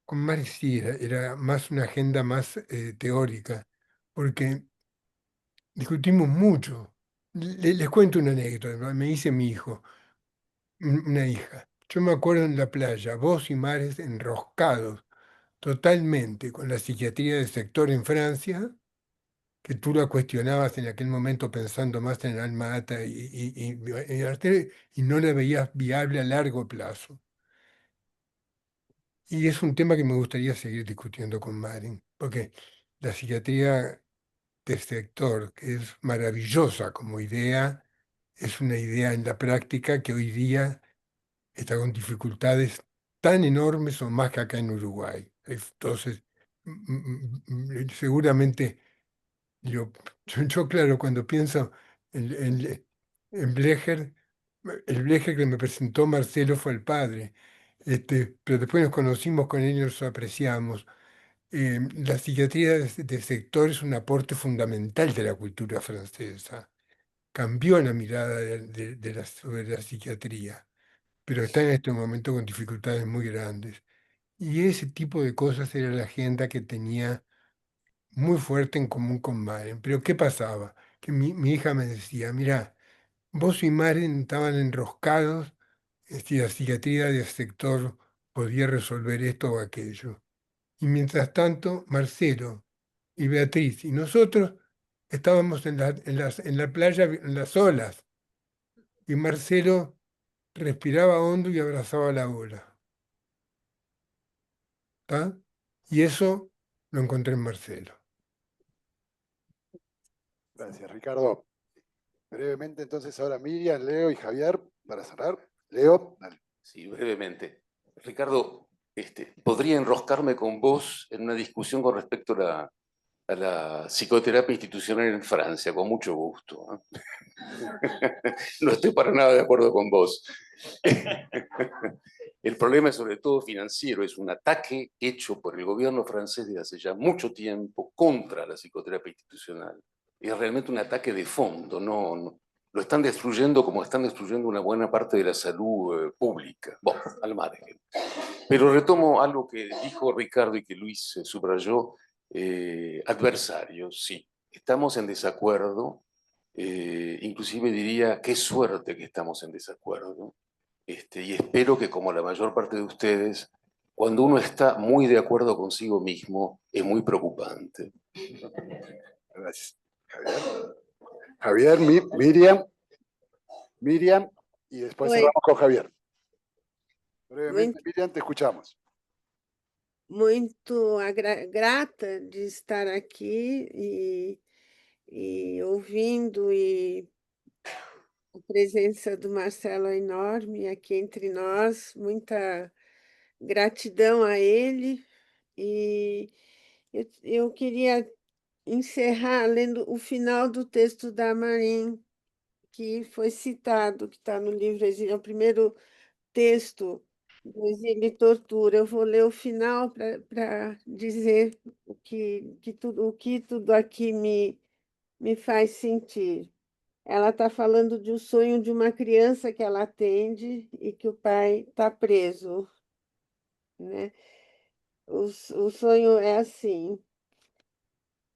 Con Maren sí, era más una agenda más teórica, porque discutimos mucho. Les cuento una anécdota. Me dice mi hijo, una hija. Yo me acuerdo en la playa, vos y Mares enroscados totalmente con la psiquiatría del sector en Francia, que tú la cuestionabas en aquel momento pensando más en el alma ata y no la veías viable a largo plazo. Y es un tema que me gustaría seguir discutiendo con Marin, porque la psiquiatría del sector, que es maravillosa como idea, es una idea en la práctica que hoy día está con dificultades tan enormes o más que acá en Uruguay. Entonces, seguramente yo, claro, cuando pienso en Blecher, el Blecher que me presentó Marcelo fue el padre, pero después nos conocimos con él y nos apreciamos. La psiquiatría de sector es un aporte fundamental de la cultura francesa. Cambió la mirada sobre la psiquiatría, pero está en este momento con dificultades muy grandes. Y ese tipo de cosas era la agenda que tenía muy fuerte en común con Maren. Pero ¿qué pasaba? Que mi hija me decía, mira, vos y Maren estaban enroscados, si la psiquiatría del sector podía resolver esto o aquello. Y mientras tanto, Marcelo y Beatriz y nosotros estábamos en la playa, en las olas, y Marcelo respiraba hondo y abrazaba la ola. ¿Tá? Y eso lo encontré en Marcelo. Gracias, Ricardo. Brevemente, entonces, ahora Miriam, Leo y Javier, para cerrar. Leo, dale. Sí, brevemente. Ricardo, podría enroscarme con vos en una discusión con respecto a la psicoterapia institucional en Francia, con mucho gusto. No estoy para nada de acuerdo con vos. El problema es sobre todo financiero, es un ataque hecho por el gobierno francés desde hace ya mucho tiempo contra la psicoterapia institucional. Es realmente un ataque de fondo, no, lo están destruyendo como están destruyendo una buena parte de la salud pública. Bueno, al margen. Pero retomo algo que dijo Ricardo y que Luis subrayó, adversarios, sí. Estamos en desacuerdo, inclusive diría, qué suerte que estamos en desacuerdo. Y espero que, como la mayor parte de ustedes, cuando uno está muy de acuerdo consigo mismo, es muy preocupante. Gracias. Javier, Miriam, y después Oi. cerramos con Javier. Brevemente, Miriam, te escuchamos. Muito grata de estar aqui e ouvindo, e a presença do Marcelo é enorme aqui entre nós, muita gratidão a ele. E eu queria encerrar lendo o final do texto da Marine, que foi citado, que está no livro Exílio, é o primeiro texto do Exílio e Tortura. Eu vou ler o final para dizer o que tudo aqui me faz sentir. Ela está falando de um sonho de uma criança que ela atende e que o pai está preso, né? O sonho é assim: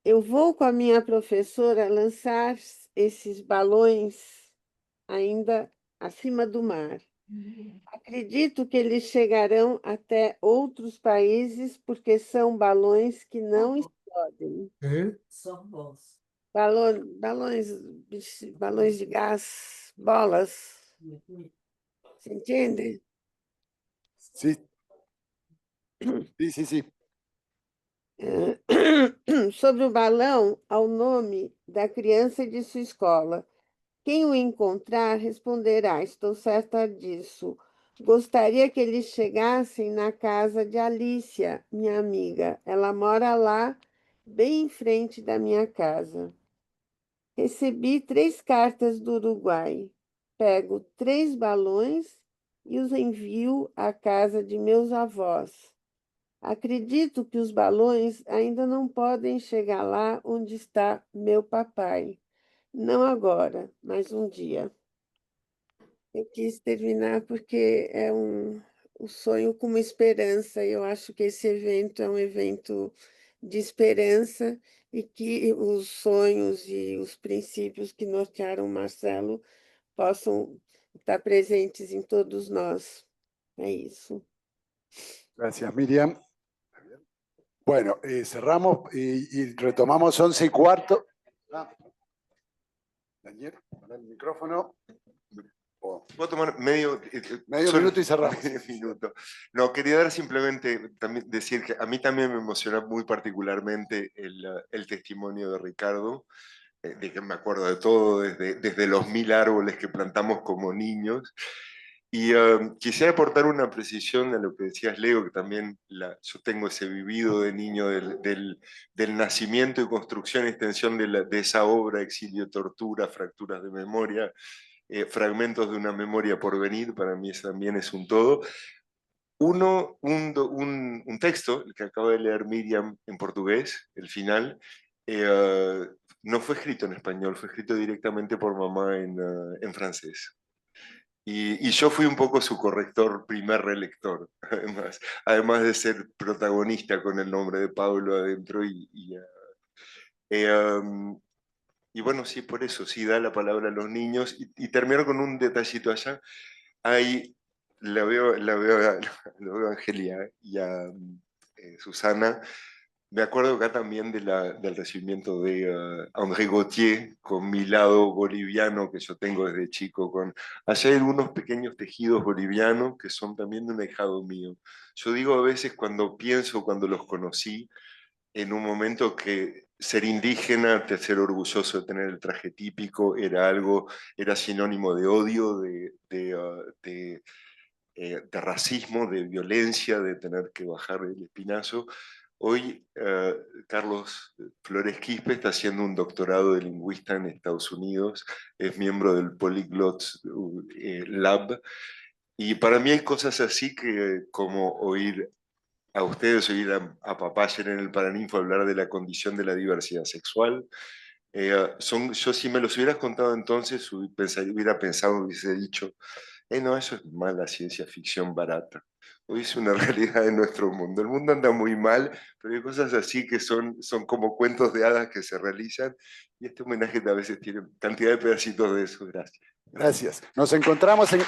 eu vou com a minha professora lançar esses balões ainda acima do mar. Acredito que eles chegarão até outros países porque são balões que não explodem. São bons. Balões de gás, bolas. Você entende? Sí. Sí. Sobre o balão, ao nome da criança e de sua escola. Quem o encontrar responderá: estou certa disso. Gostaria que eles chegassem na casa de Alicia, minha amiga. Ela mora lá, bem em frente da minha casa. Recebi 3 cartas do Uruguai. Pego 3 balões e os envio à casa de meus avós. Acredito que os balões ainda não podem chegar lá onde está meu papai. Não agora, mas um dia. Eu quis terminar porque é um sonho com uma esperança. Eu acho que esse evento é um evento de esperança e que os sonhos e os princípios que nortearam Marcelo possam estar presentes em todos nós. É isso. Gracias, Miriam. Bueno, cerramos y retomamos 11:15. Daniel, para el micrófono. Puedo tomar medio minuto y cerramos. Medio minuto. No, quería dar simplemente también decir que a mí también me emociona muy particularmente el testimonio de Ricardo, de que me acuerdo de todo, desde los 1000 árboles que plantamos como niños. Y quisiera aportar una precisión a lo que decías, Leo, que también yo tengo ese vivido de niño del nacimiento y construcción y extensión de esa obra, Exilio, Tortura, Fracturas de Memoria, fragmentos de una memoria por venir, para mí también es un todo. Un texto, el que acaba de leer Miriam en portugués, el final, no fue escrito en español, fue escrito directamente por mamá en francés. Y yo fui un poco su corrector, primer relector, además de ser protagonista con el nombre de Pablo adentro. Y bueno, sí, por eso, sí da la palabra a los niños. Y termino con un detallito allá. Ahí la veo a Angelia y a Susana. Me acuerdo acá también del recibimiento de André Gautier, con mi lado boliviano que yo tengo desde chico. Allá hay algunos pequeños tejidos bolivianos que son también de un ahijado mío. Yo digo a veces cuando los conocí, en un momento que ser indígena, ser orgulloso de tener el traje típico, era sinónimo de odio, de racismo, de violencia, de tener que bajar el espinazo. Hoy Carlos Flores Quispe está haciendo un doctorado de lingüista en Estados Unidos, es miembro del Polyglot Lab, y para mí hay cosas así que como oír a ustedes, oír a papá ayer en el Paraninfo hablar de la condición de la diversidad sexual. Yo si me los hubieras contado entonces hubiera pensado, hubiese dicho, no, eso es mala ciencia ficción barata. Hoy es una realidad de nuestro mundo. El mundo anda muy mal, pero hay cosas así que son como cuentos de hadas que se realizan, y este homenaje a veces tiene cantidad de pedacitos de eso. Gracias. Gracias. Nos encontramos en...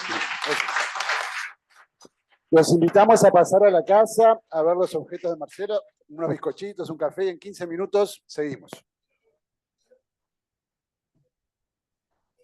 Los invitamos a pasar a la casa a ver los objetos de Marcelo, unos bizcochitos, un café, y en 15 minutos seguimos.